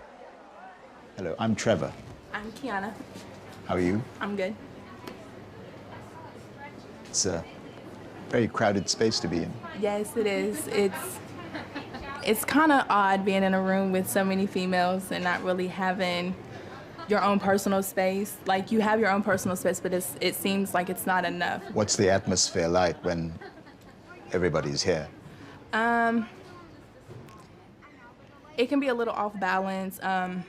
Hello, I'm Trevor. I'm Kiana. How are you? I'm good. It's a very crowded space to be in. Yes, it is. It's kind of odd being in a room with so many females and not really having your own personal space. Like, you have your own personal space, but it seems like it's not enough. What's the atmosphere like when everybody's here? It can be a little off balance, a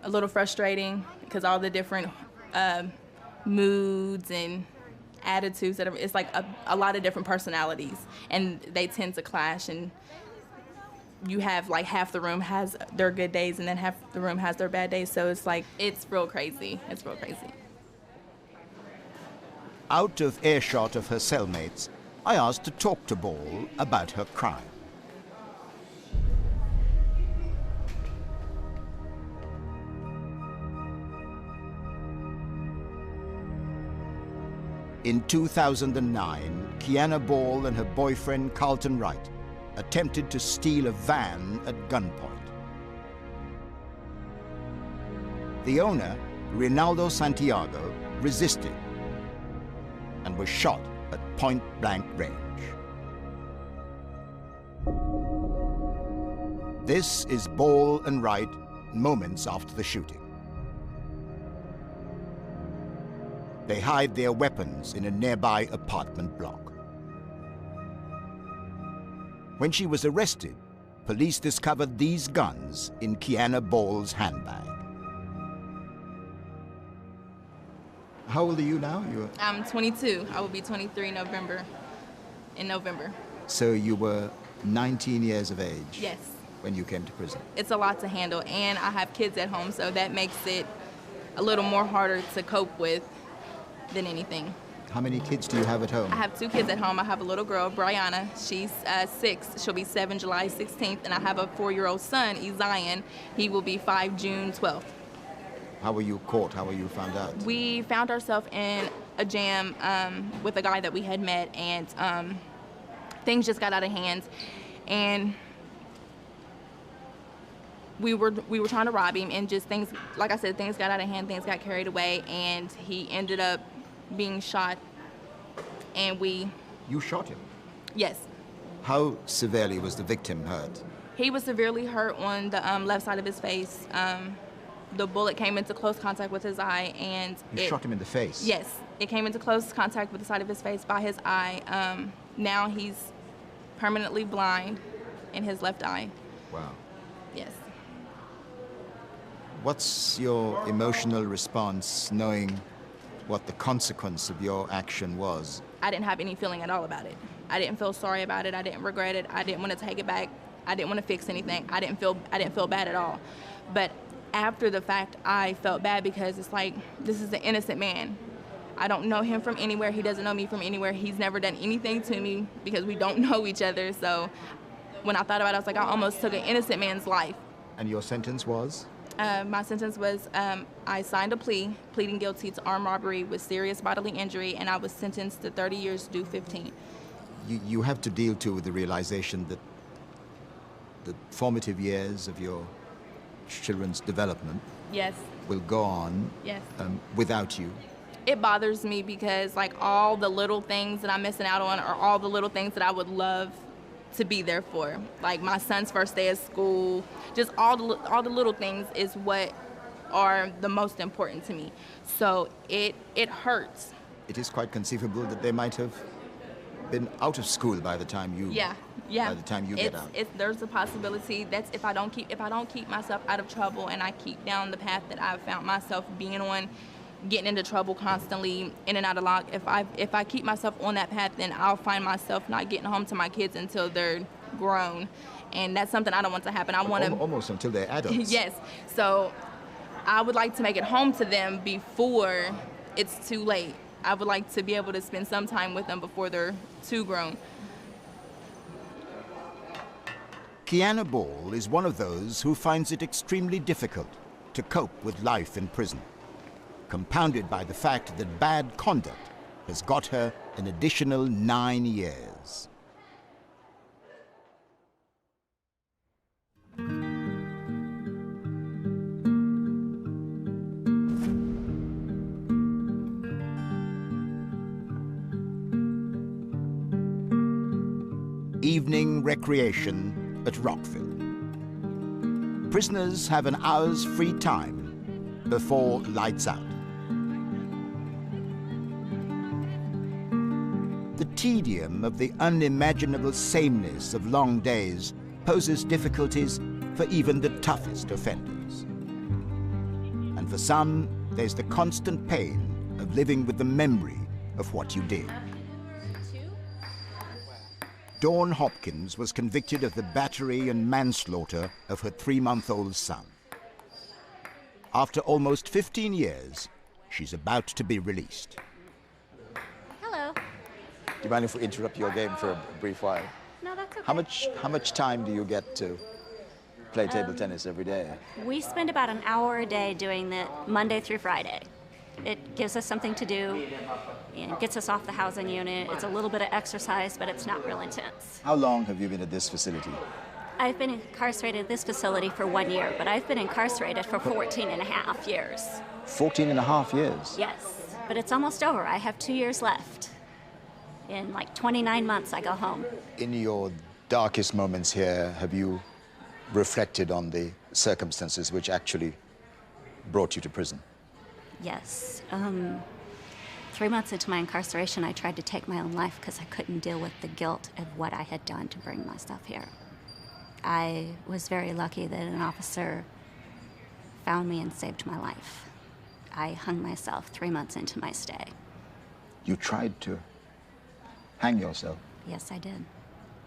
little frustrating, because all the different moods and attitudes that it's like a lot of different personalities, and they tend to clash, and you have like half the room has their good days and then half the room has their bad days, so it's like, it's real crazy. It's real crazy. Out of earshot of her cellmates, I asked to talk to Ball about her crime. In 2009, Kiana Ball and her boyfriend Carlton Wright attempted to steal a van at gunpoint. The owner, Rinaldo Santiago, resisted and was shot at point-blank range. This is Ball and Wright moments after the shooting. They hide their weapons in a nearby apartment block. When she was arrested, police discovered these guns in Kiana Ball's handbag. How old are you now? I'm 22. I will be 23 in November. So you were 19 years of age? Yes. When you came to prison? It's a lot to handle, and I have kids at home, so that makes it a little more harder to cope with than anything. How many kids do you have at home? I have 2 kids at home. I have a little girl, Brianna. She's 6. She'll be 7 July 16th. And I have a 4-year-old son, Zion. He will be 5 June 12th. How were you caught? How were you found out? We found ourselves in a jam with a guy that we had met, and things just got out of hand. And we were trying to rob him, and just things, like I said, things got out of hand, things got carried away, and he ended up being shot, and we... You shot him? Yes. How severely was the victim hurt? He was severely hurt on the left side of his face. The bullet came into close contact with his eye, and You shot him in the face? Yes. It came into close contact with the side of his face by his eye. Now he's permanently blind in his left eye. Wow. Yes. What's your emotional response knowing what the consequence of your action was. I didn't have any feeling at all about it. I didn't feel sorry about it. I didn't regret it. I didn't want to take it back. I didn't want to fix anything. I didn't feel bad at all. But after the fact, I felt bad because it's like, this is an innocent man. I don't know him from anywhere. He doesn't know me from anywhere. He's never done anything to me because we don't know each other. So when I thought about it, I was like, I almost took an innocent man's life. And your sentence was? My sentence was, I signed a plea, pleading guilty to armed robbery with serious bodily injury, and I was sentenced to 30 years, due 15. You have to deal too with the realization that the formative years of your children's development Yes. will go on Yes. Without you. It bothers me because like all the little things that I'm missing out on are all the little things that I would love to be there for. Like my son's first day of school, just all the little things is what are the most important to me. So it hurts. It is quite conceivable that they might have been out of school by the time you Yeah. by the time you get out. There's a possibility that's if I don't keep myself out of trouble and I keep down the path that I've found myself being on, getting into trouble constantly, in and out of lock. If I keep myself on that path, then I'll find myself not getting home to my kids until they're grown, and that's something I don't want to happen. I want to almost until they're adults. Yes. So I would like to make it home to them before it's too late. I would like to be able to spend some time with them before they're too grown. Kiana Ball is one of those who finds it extremely difficult to cope with life in prison, compounded by the fact that bad conduct has got her an additional 9 years. Evening recreation at Rockville. Prisoners have an hour's free time before lights out. The tedium of the unimaginable sameness of long days poses difficulties for even the toughest offenders. And for some, there's the constant pain of living with the memory of what you did. Dawn Hopkins was convicted of the battery and manslaughter of her 3-month-old son. After almost 15 years, she's about to be released. Hello. Do you mind if we interrupt your game for a brief while? No, that's okay. How much time do you get to play table tennis every day? We spend about an hour a day doing it Monday through Friday. It gives us something to do and gets us off the housing unit. It's a little bit of exercise, but it's not real intense. How long have you been at this facility? I've been incarcerated at this facility for 1 year, but I've been incarcerated for 14 and a half years. 14 and a half years? Yes, but it's almost over. I have 2 years left. In like 29 months, I go home. In your darkest moments here, have you reflected on the circumstances which actually brought you to prison? Yes. 3 months into my incarceration, I tried to take my own life because I couldn't deal with the guilt of what I had done to bring myself here. I was very lucky that an officer found me and saved my life. I hung myself 3 months into my stay. You tried to hang yourself? Yes, I did.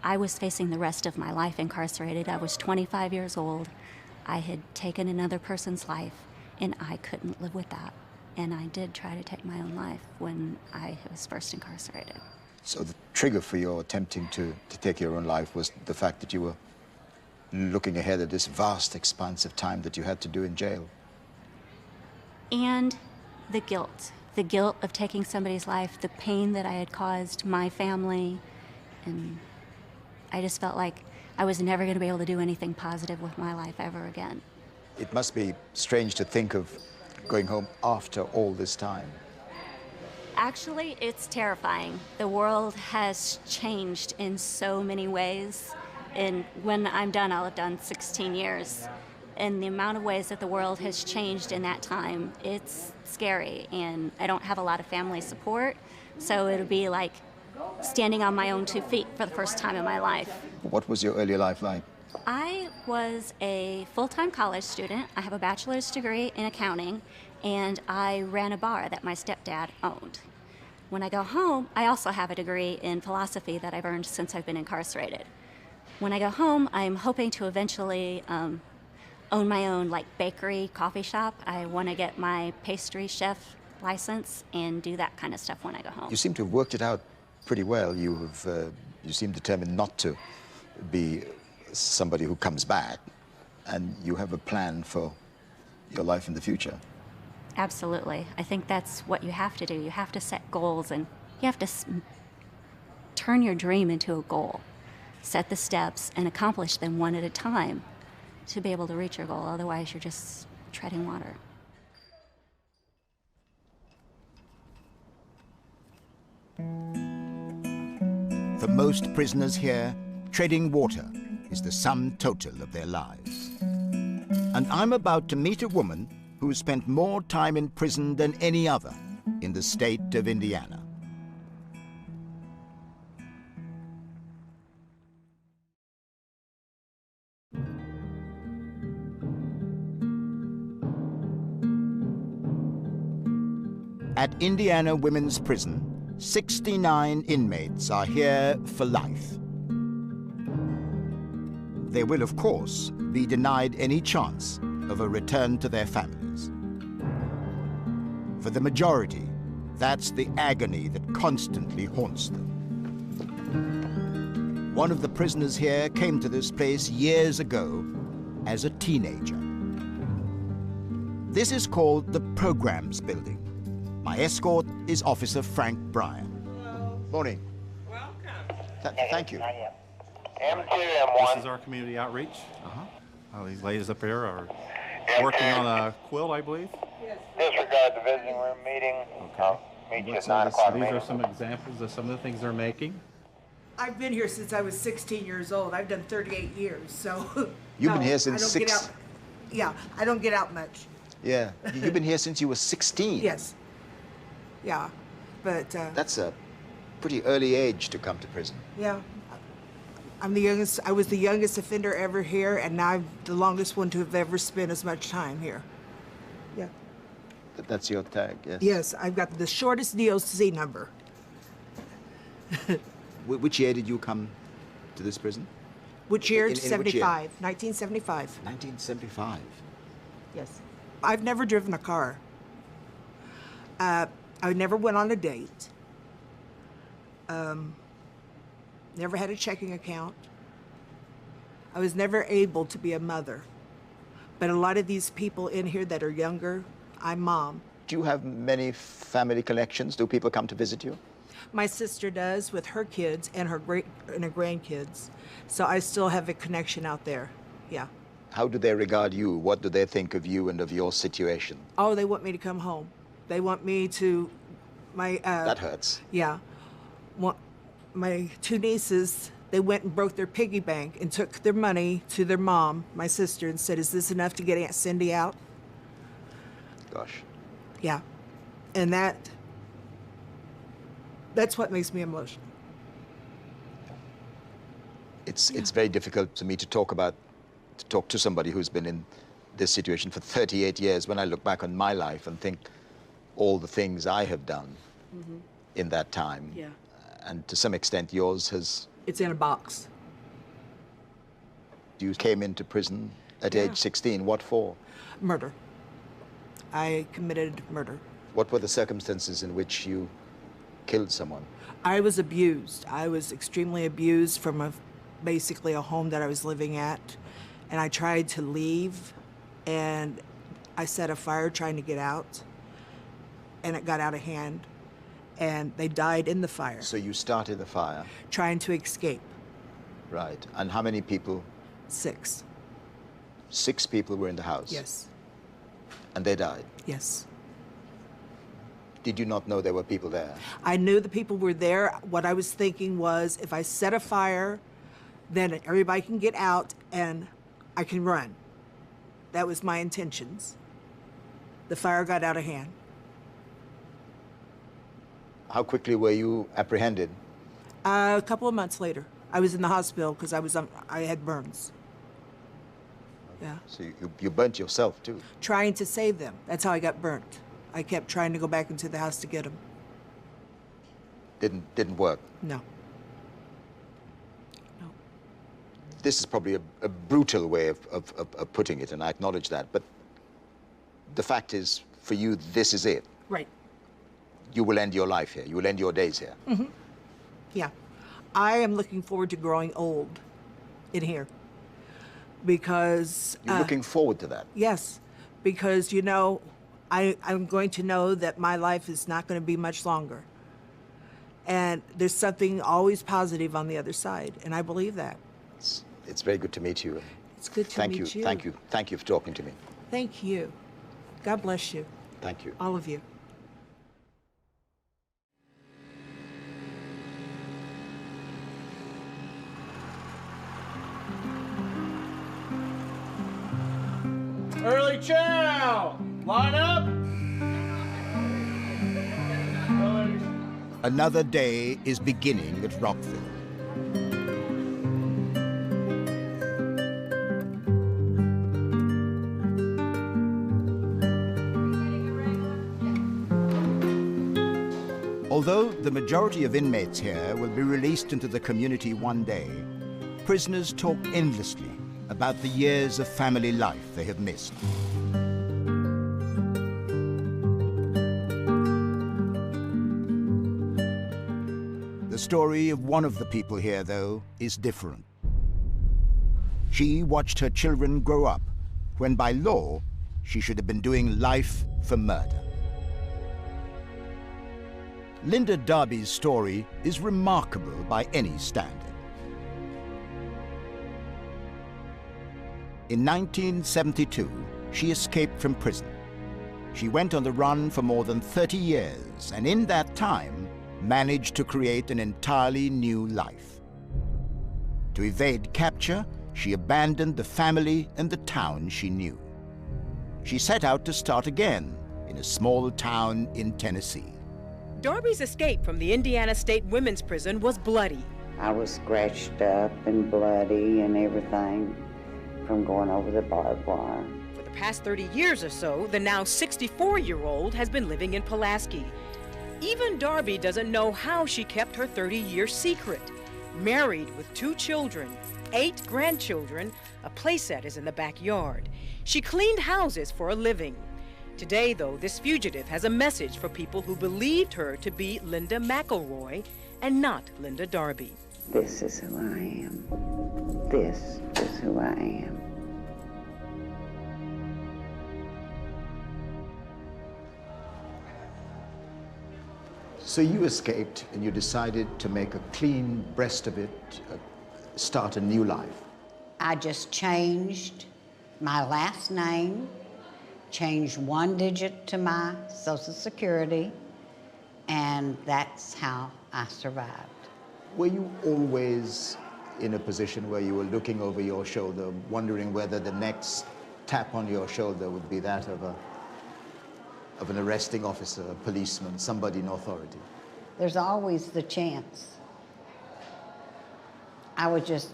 I was facing the rest of my life incarcerated. I was 25 years old. I had taken another person's life, and I couldn't live with that. And I did try to take my own life when I was first incarcerated. So the trigger for your attempting to take your own life was the fact that you were looking ahead at this vast expanse of time that you had to do in jail? And the guilt of taking somebody's life, the pain that I had caused my family, and I just felt like I was never going to be able to do anything positive with my life ever again. It must be strange to think of going home after all this time. Actually, it's terrifying. The world has changed in so many ways, and when I'm done, I'll have done 16 years. And the amount of ways that the world has changed in that time, it's scary, and I don't have a lot of family support, so it'll be like standing on my own 2 feet for the first time in my life. What was your early life like? I was a full-time college student. I have a bachelor's degree in accounting, and I ran a bar that my stepdad owned. When I go home, I also have a degree in philosophy that I've earned since I've been incarcerated. When I go home, I'm hoping to eventually own my own bakery, coffee shop. I want to get my pastry chef license and do that kind of stuff when I go home. You seem to have worked it out pretty well. You seem determined not to be somebody who comes back, and you have a plan for your life in the future. Absolutely. I think that's what you have to do. You have to set goals, and you have to turn your dream into a goal. Set the steps and accomplish them one at a time to be able to reach your goal. Otherwise, you're just treading water. For most prisoners here, treading water is the sum total of their lives. And I'm about to meet a woman who spent more time in prison than any other in the state of Indiana. At Indiana Women's Prison, 69 inmates are here for life. They will, of course, be denied any chance of a return to their families. For the majority, that's the agony that constantly haunts them. One of the prisoners here came to this place years ago as a teenager. This is called the Programs Building. My escort is Officer Frank Bryan. Morning. Welcome. Thank you. M2, M1. This is our community outreach. These ladies up here are working on a quilt, I believe. Disregard the visiting room meeting. Okay. Meet you at 9 o'clock These meeting. are some examples of some of the things they're making. I've been here since I was 16 years old. I've done 38 years, so. You've been here since I don't get out. Yeah, I don't get out much. Yeah, you've been here since you were 16. Yes. Yeah, but. That's a pretty early age to come to prison. Yeah. I'm the youngest. I was the youngest offender ever here, and now I'm the longest one to have ever spent as much time here. Yeah. That's your tag, yes? Yes, I've got the shortest DOC number. Which year did you come to this prison? Which year? In which year? 75. 1975. 1975. Yes. I've never driven a car. I never went on a date. Never had a checking account. I was never able to be a mother. But a lot of these people in here that are younger, I'm mom. Do you have many family connections? Do people come to visit you? My sister does with her kids and her grandkids. So I still have a connection out there. Yeah. How do they regard you? What do they think of you and of your situation? Oh, they want me to come home. They want me to, that hurts. Yeah. My two nieces, they went and broke their piggy bank and took their money to their mom, my sister, and said, "Is this enough to get Aunt Cindy out?" Gosh. Yeah. And that's what makes me emotional. It's very difficult to me to talk to somebody who's been in this situation for 38 years when I look back on my life and think all the things I have done in that time. Yeah. And to some extent, yours has... It's in a box. You came into prison at age 16. What for? Murder. I committed murder. What were the circumstances in which you killed someone? I was abused. I was extremely abused from basically a home that I was living at. And I tried to leave, and I set a fire trying to get out, and it got out of hand. And they died in the fire. So you started the fire? Trying to escape. Right. And how many people? 6. 6 people were in the house? Yes. And they died? Yes. Did you not know there were people there? I knew the people were there. What I was thinking was, if I set a fire, then everybody can get out and I can run. That was my intentions. The fire got out of hand. How quickly were you apprehended? A couple of months later. I was in the hospital because I had burns. Yeah. So you burnt yourself too. Trying to save them. That's how I got burnt. I kept trying to go back into the house to get them. Didn't work. No. This is probably a brutal way of putting it, and I acknowledge that. But the fact is, for you, this is it. Right. You will end your life here. You will end your days here. Mm-hmm. Yeah. I am looking forward to growing old in here. Because... You're looking forward to that? Yes. Because, you know, I'm going to know that my life is not going to be much longer. And there's something always positive on the other side, and I believe that. It's very good to meet you. It's good to meet you. Thank you. Thank you for talking to me. Thank you. God bless you. Thank you. All of you. Early chow! Line up! Another day is beginning at Rockville. Although the majority of inmates here will be released into the community one day, prisoners talk endlessly about the years of family life they have missed. The story of one of the people here, though, is different. She watched her children grow up when, by law, she should have been doing life for murder. Linda Darby's story is remarkable by any standard. In 1972, she escaped from prison. She went on the run for more than 30 years, and in that time, managed to create an entirely new life. To evade capture, she abandoned the family and the town she knew. She set out to start again in a small town in Tennessee. Darby's escape from the Indiana State Women's Prison was bloody. I was scratched up and bloody and everything from going over the barbed wire. For the past 30 years or so, the now 64-year-old has been living in Pulaski. Even Darby doesn't know how she kept her 30-year secret. Married with 2 children, 8 grandchildren, a playset is in the backyard. She cleaned houses for a living. Today, though, this fugitive has a message for people who believed her to be Linda McElroy and not Linda Darby. This is who I am. This is who I am. So you escaped and you decided to make a clean breast of it, start a new life. I just changed my last name, changed 1 digit to my Social Security, and that's how I survived. Were you always in a position where you were looking over your shoulder, wondering whether the next tap on your shoulder would be that of an arresting officer, a policeman, somebody in authority? There's always the chance. I just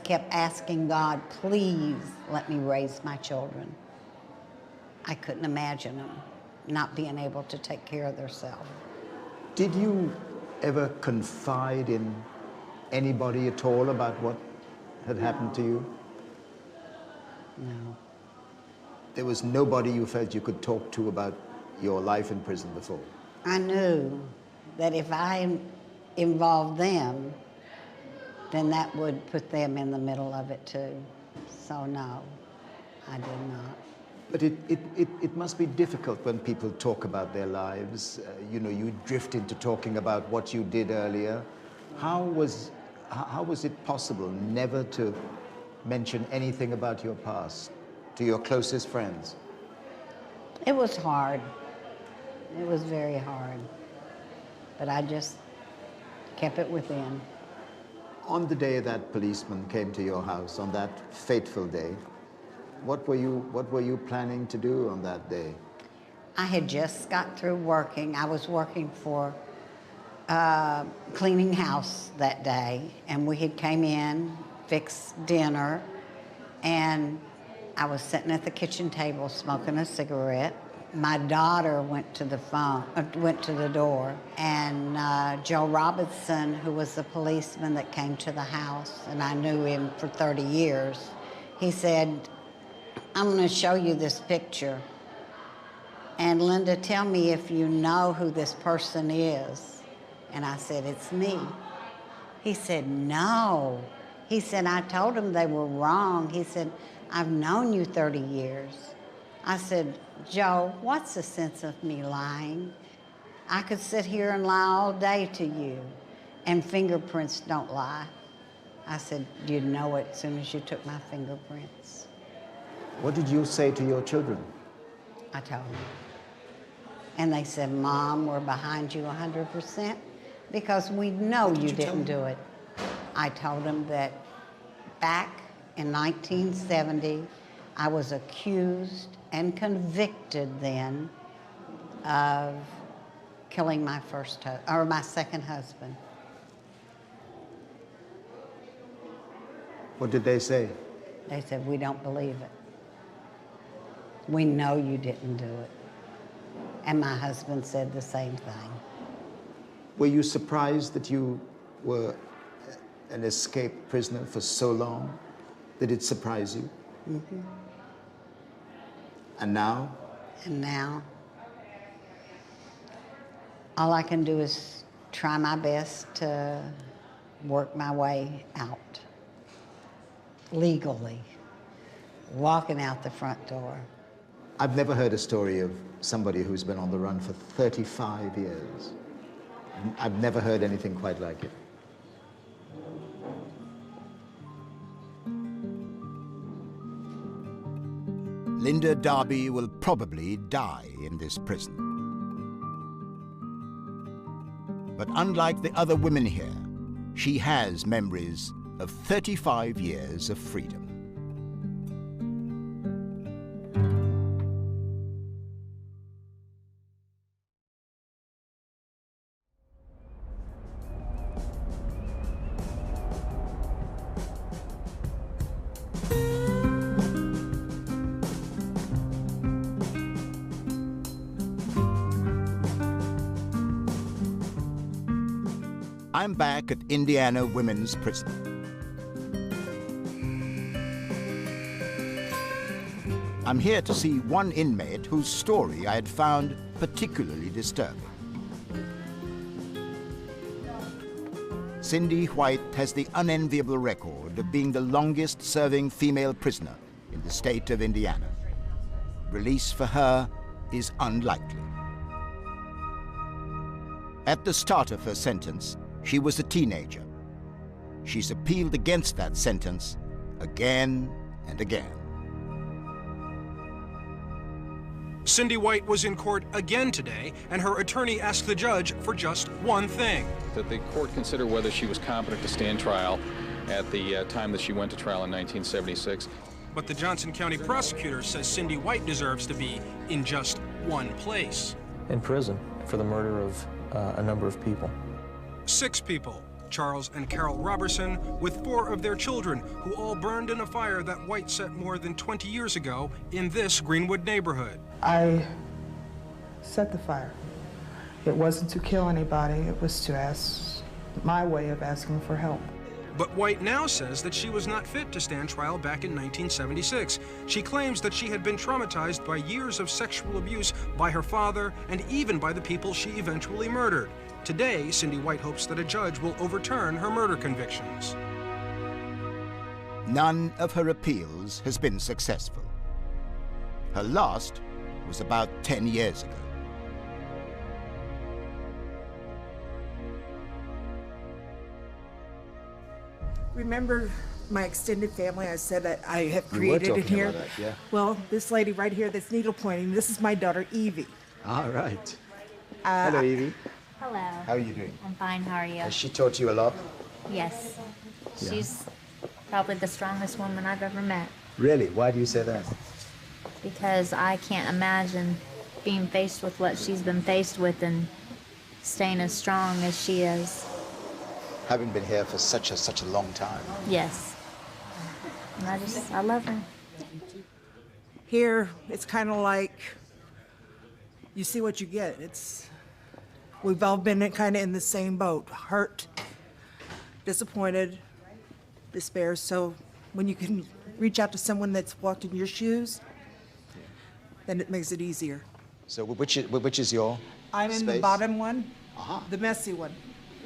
kept asking God, please let me raise my children. I couldn't imagine them not being able to take care of themselves. Did you ever confide in anybody at all about what had happened to you? No. There was nobody you felt you could talk to about your life in prison before? I knew that if I involved them, then that would put them in the middle of it too. So no, I did not. But it must be difficult when people talk about their lives. You know, you drift into talking about what you did earlier. How was it possible never to mention anything about your past to your closest friends? It was hard. It was very hard. But I just kept it within. On the day that policeman came to your house, on that fateful day, what were you planning to do on that day? I had just got through working. I was working for cleaning house that day, and we had came in, fixed dinner, And I was sitting at the kitchen table smoking a cigarette. My daughter went to the door, and Joe Robinson, who was the policeman that came to the house, and I knew him for 30 years, he said, "I'm going to show you this picture. And Linda, tell me if you know who this person is." And I said, "It's me." He said, "No." He said, "I told them they were wrong." He said, "I've known you 30 years. I said, "Joe, what's the sense of me lying? I could sit here and lie all day to you, and fingerprints don't lie." I said, "You'd know it as soon as you took my fingerprints." What did you say to your children? I told them. And they said, "Mom, we're behind you 100% because we know you didn't do it." I told them that back in 1970, I was accused and convicted then of killing my my second husband. What did they say? They said, "We don't believe it. We know you didn't do it." And my husband said the same thing. Were you surprised that you were an escaped prisoner for so long? Did it surprise you? Mm-hmm. And now? And now, all I can do is try my best to work my way out legally, walking out the front door. I've never heard a story of somebody who's been on the run for 35 years. I've never heard anything quite like it. Linda Darby will probably die in this prison. But unlike the other women here, she has memories of 35 years of freedom. I'm back at Indiana Women's Prison. I'm here to see one inmate whose story I had found particularly disturbing. Cindy White has the unenviable record of being the longest-serving female prisoner in the state of Indiana. Release for her is unlikely. At the start of her sentence, she was a teenager. She's appealed against that sentence again and again. Cindy White was in court again today, and her attorney asked the judge for just one thing. That the court consider whether she was competent to stand trial at the time that she went to trial in 1976. But the Johnson County prosecutor says Cindy White deserves to be in just one place. In prison for the murder of a number of people. 6 people, Charles and Carol Robertson, with 4 of their children, who all burned in a fire that White set more than 20 years ago in this Greenwood neighborhood. I set the fire. It wasn't to kill anybody, it was to ask, my way of asking for help. But White now says that she was not fit to stand trial back in 1976. She claims that she had been traumatized by years of sexual abuse by her father and even by the people she eventually murdered. Today, Cindy White hopes that a judge will overturn her murder convictions. None of her appeals has been successful. Her last was about 10 years ago. Remember my extended family I said that I have We were created in talking here? about that, yeah. Well, this lady right here that's needle pointing, this is my daughter Evie. All right. Hello, Evie. Hello. How are you doing? I'm fine. How are you? Has she taught you a lot? Yes. Yeah. She's probably the strongest woman I've ever met Really? Why do you say that? because I can't imagine being faced with what she's been faced with and staying as strong as she is. Having been here for such a long time. Yes. And I love her. Here, it's kind of like you see what you get. We've all been kind of in the same boat, hurt, disappointed, despair. So when you can reach out to someone that's walked in your shoes, then it makes it easier. So which is your I'm in space? the bottom one, the messy one.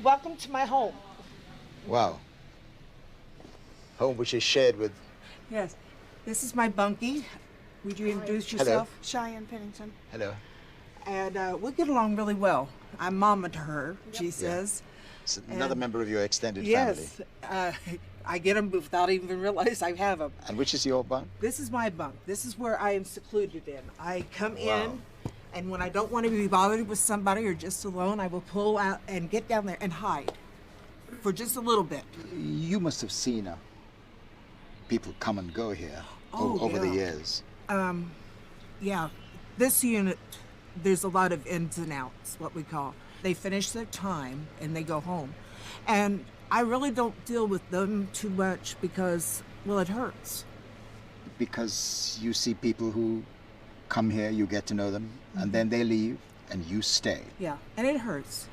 Welcome to my home. Wow. Home which is shared with... Yes, this is my bunkie. Would you introduce yourself? Hello. Cheyenne Pennington. Hello. And we get along really well. I'm mama to her, she says. It's another member of your extended yes, family. I get them without even realize I have them. And which is your bunk? This is my bunk. This is where I am secluded in. I come in, and when I don't want to be bothered with somebody or just alone, I will pull out and get down there and hide for just a little bit. You must have seen people come and go here over the years. Yeah, this unit, there's a lot of ins and outs, what we call. They finish their time and they go home. And I really don't deal with them too much because, well, it hurts. Because you see people who come here, you get to know them, and then they leave and you stay. Yeah, and it hurts.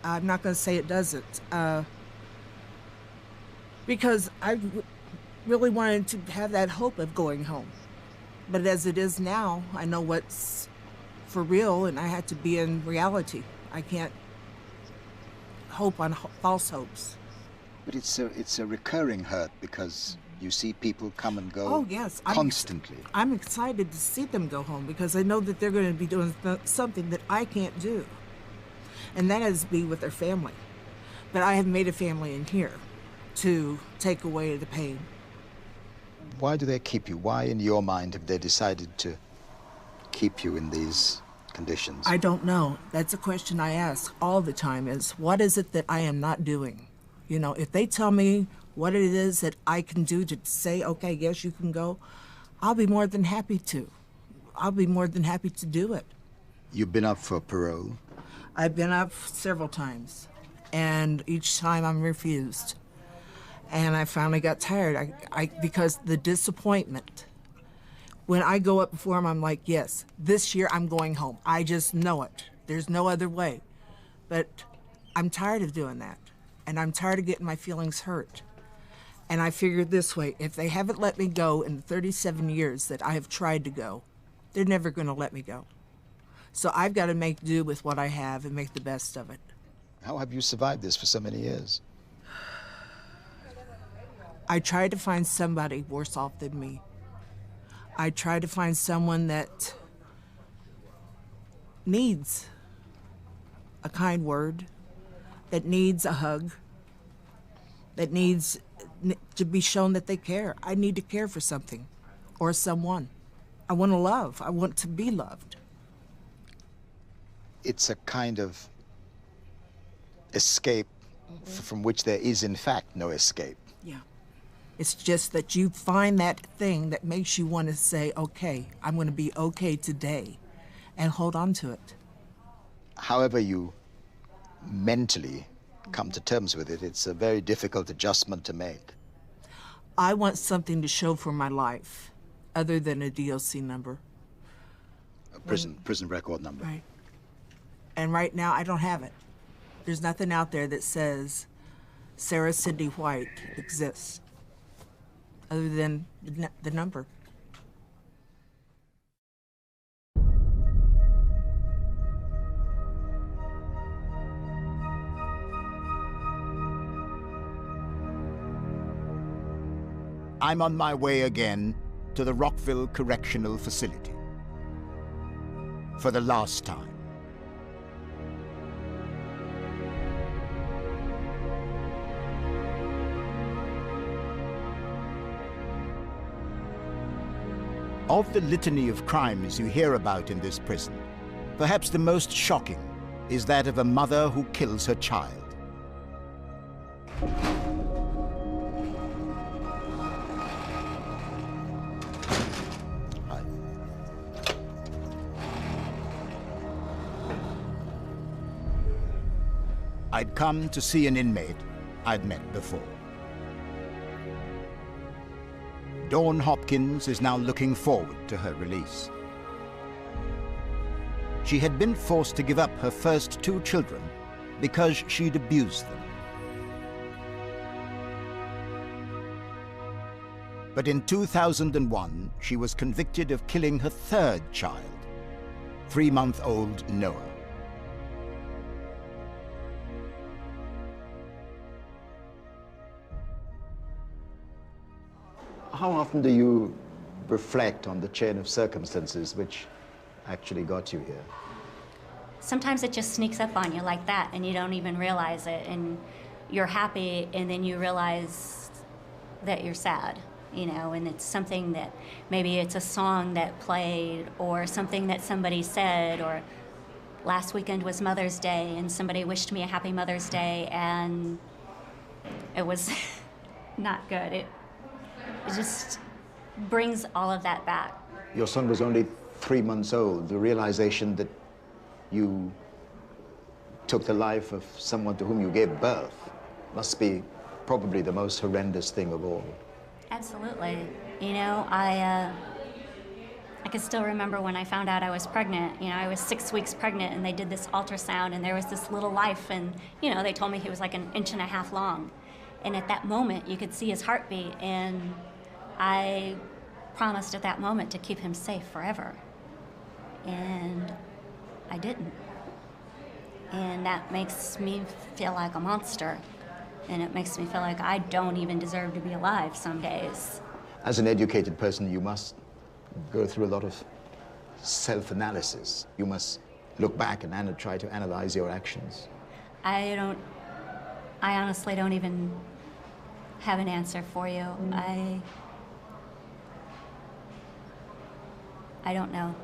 I'm not going to say it doesn't. Because I really wanted to have that hope of going home. But as it is now, I know what's for real, and I had to be in reality. I can't hope on false hopes. But it's a recurring hurt because you see people come and go oh, yes. constantly. I'm excited to see them go home because I know that they're going to be doing something that I can't do. And that is be with their family. But I have made a family in here to take away the pain. Why do they keep you? Why, in your mind, have they decided to keep you in these conditions? I don't know. That's a question I ask all the time is, what is it that I am not doing? You know, if they tell me what it is that I can do to say, okay, yes, you can go, I'll be more than happy to. I'll be more than happy to do it. You've been up for parole? I've been up several times, and each time I'm refused. And I finally got tired because the disappointment. When I go up before him, I'm like, yes, this year I'm going home. I just know it. There's no other way. But I'm tired of doing that. And I'm tired of getting my feelings hurt. And I figured this way, if they haven't let me go in the 37 years that I have tried to go, they're never going to let me go. So I've got to make do with what I have and make the best of it. How have you survived this for so many years? I tried to find somebody worse off than me. I tried to find someone that needs a kind word, that needs a hug, that needs to be shown that they care. I need to care for something or someone. I want to love. I want to be loved. It's a kind of escape from which there is, in fact, no escape. Yeah. It's just that you find that thing that makes you want to say, okay, I'm going to be okay today, and hold on to it. However you mentally come to terms with it, it's a very difficult adjustment to make. I want something to show for my life, other than a DOC number. A prison record number. Right. And right now, I don't have it. There's nothing out there that says Sarah Cindy White exists, other than the number. I'm on my way again to the Rockville Correctional Facility. For the last time. Of the litany of crimes you hear about in this prison, perhaps the most shocking is that of a mother who kills her child. I'd come to see an inmate I'd met before. Dawn Hopkins is now looking forward to her release. She had been forced to give up her first 2 children because she'd abused them. But in 2001, she was convicted of killing her 3rd child, 3-month-old Noah. How often do you reflect on the chain of circumstances which actually got you here? Sometimes it just sneaks up on you like that, and you don't even realize it, and you're happy, and then you realize that you're sad, you know, and it's something that maybe it's a song that played, or something that somebody said, or last weekend was Mother's Day, and somebody wished me a happy Mother's Day, and it was not good. It just brings all of that back. Your son was only 3 months old. The realization that you took the life of someone to whom you gave birth must be probably the most horrendous thing of all. Absolutely. You know, I can still remember when I found out I was pregnant. You know, I was 6 weeks pregnant, and they did this ultrasound, and there was this little life, and, you know, they told me he was like 1.5 inches long. And at that moment, you could see his heartbeat, and I promised at that moment to keep him safe forever. And I didn't. And that makes me feel like a monster. And it makes me feel like I don't even deserve to be alive some days. As an educated person, you must go through a lot of self-analysis. You must look back and try to analyze your actions. I honestly don't even have an answer for you. I don't know.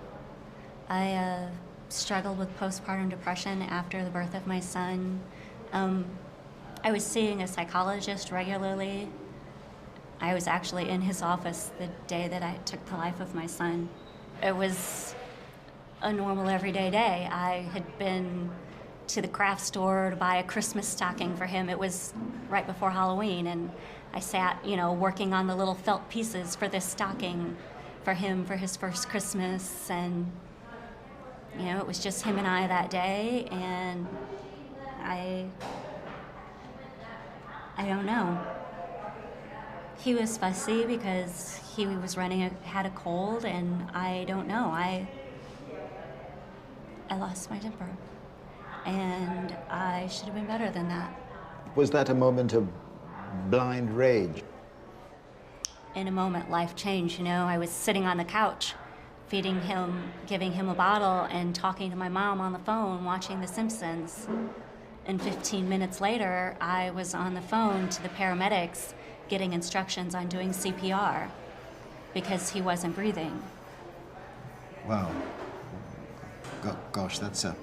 I struggled with postpartum depression after the birth of my son. I was seeing a psychologist regularly. I was actually in his office the day that I took the life of my son. It was a normal everyday day. I had been to the craft store to buy a Christmas stocking for him. It was right before Halloween, and I sat, you know, working on the little felt pieces for this stocking for him for his first Christmas, and, you know, it was just him and I that day, and I don't know. He was fussy because he was had a cold, and I don't know. I lost my temper, and I should have been better than that. Was that a moment of blind rage? In a moment, life changed, you know. I was sitting on the couch, feeding him, giving him a bottle, and talking to my mom on the phone, watching The Simpsons. And 15 minutes later, I was on the phone to the paramedics, getting instructions on doing CPR because he wasn't breathing. Wow. Gosh, it's a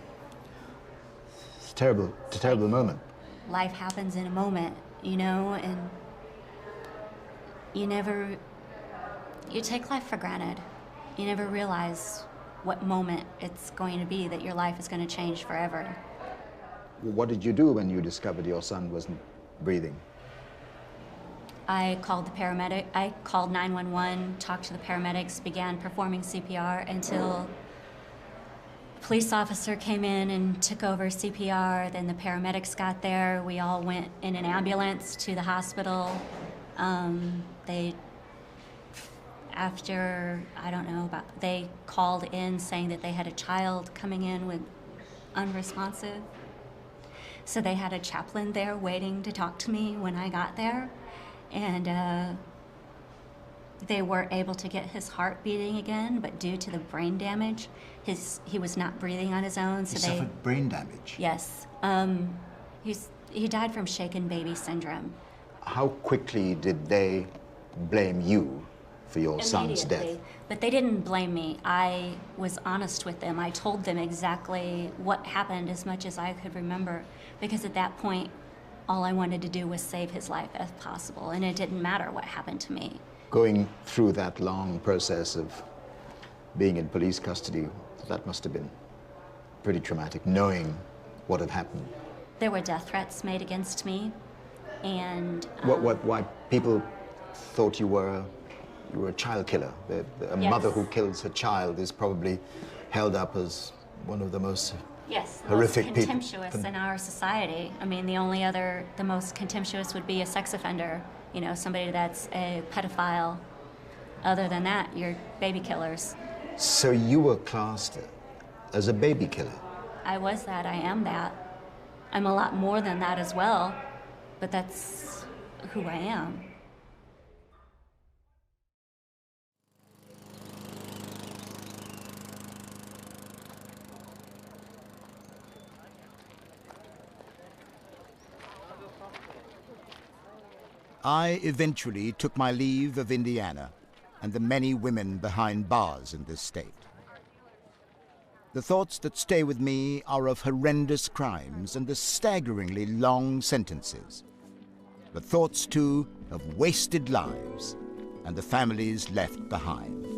terrible moment. Life happens in a moment, you know, and you take life for granted. You never realize what moment it's going to be that your life is going to change forever. What did you do when you discovered your son wasn't breathing? I called the paramedic. I called 911, talked to the paramedics, began performing CPR until a police officer came in and took over CPR. Then the paramedics got there. We all went in an ambulance to the hospital. They called in saying that they had a child coming in with unresponsive. So they had a chaplain there waiting to talk to me when I got there. And they were able to get his heart beating again, but due to the brain damage, he was not breathing on his own. So he suffered brain damage? Yes. He died from shaken baby syndrome. How quickly did they blame you for your son's death? But they didn't blame me. I was honest with them. I told them exactly what happened as much as I could remember, because at that point, all I wanted to do was save his life if possible, and it didn't matter what happened to me. Going through that long process of being in police custody, that must have been pretty traumatic, knowing what had happened. There were death threats made against me, and... Why people thought you were you were a child killer. A Yes. mother who kills her child is probably held up as one of the most Yes, the horrific most people. contemptuous in our society. I mean, the most contemptuous would be a sex offender, you know, somebody that's a pedophile. Other than that, you're baby killers. So you were classed as a baby killer? I was that, I am that. I'm a lot more than that as well, but that's who I am. I eventually took my leave of Indiana and the many women behind bars in this state. The thoughts that stay with me are of horrendous crimes and the staggeringly long sentences. But thoughts, too, of wasted lives and the families left behind.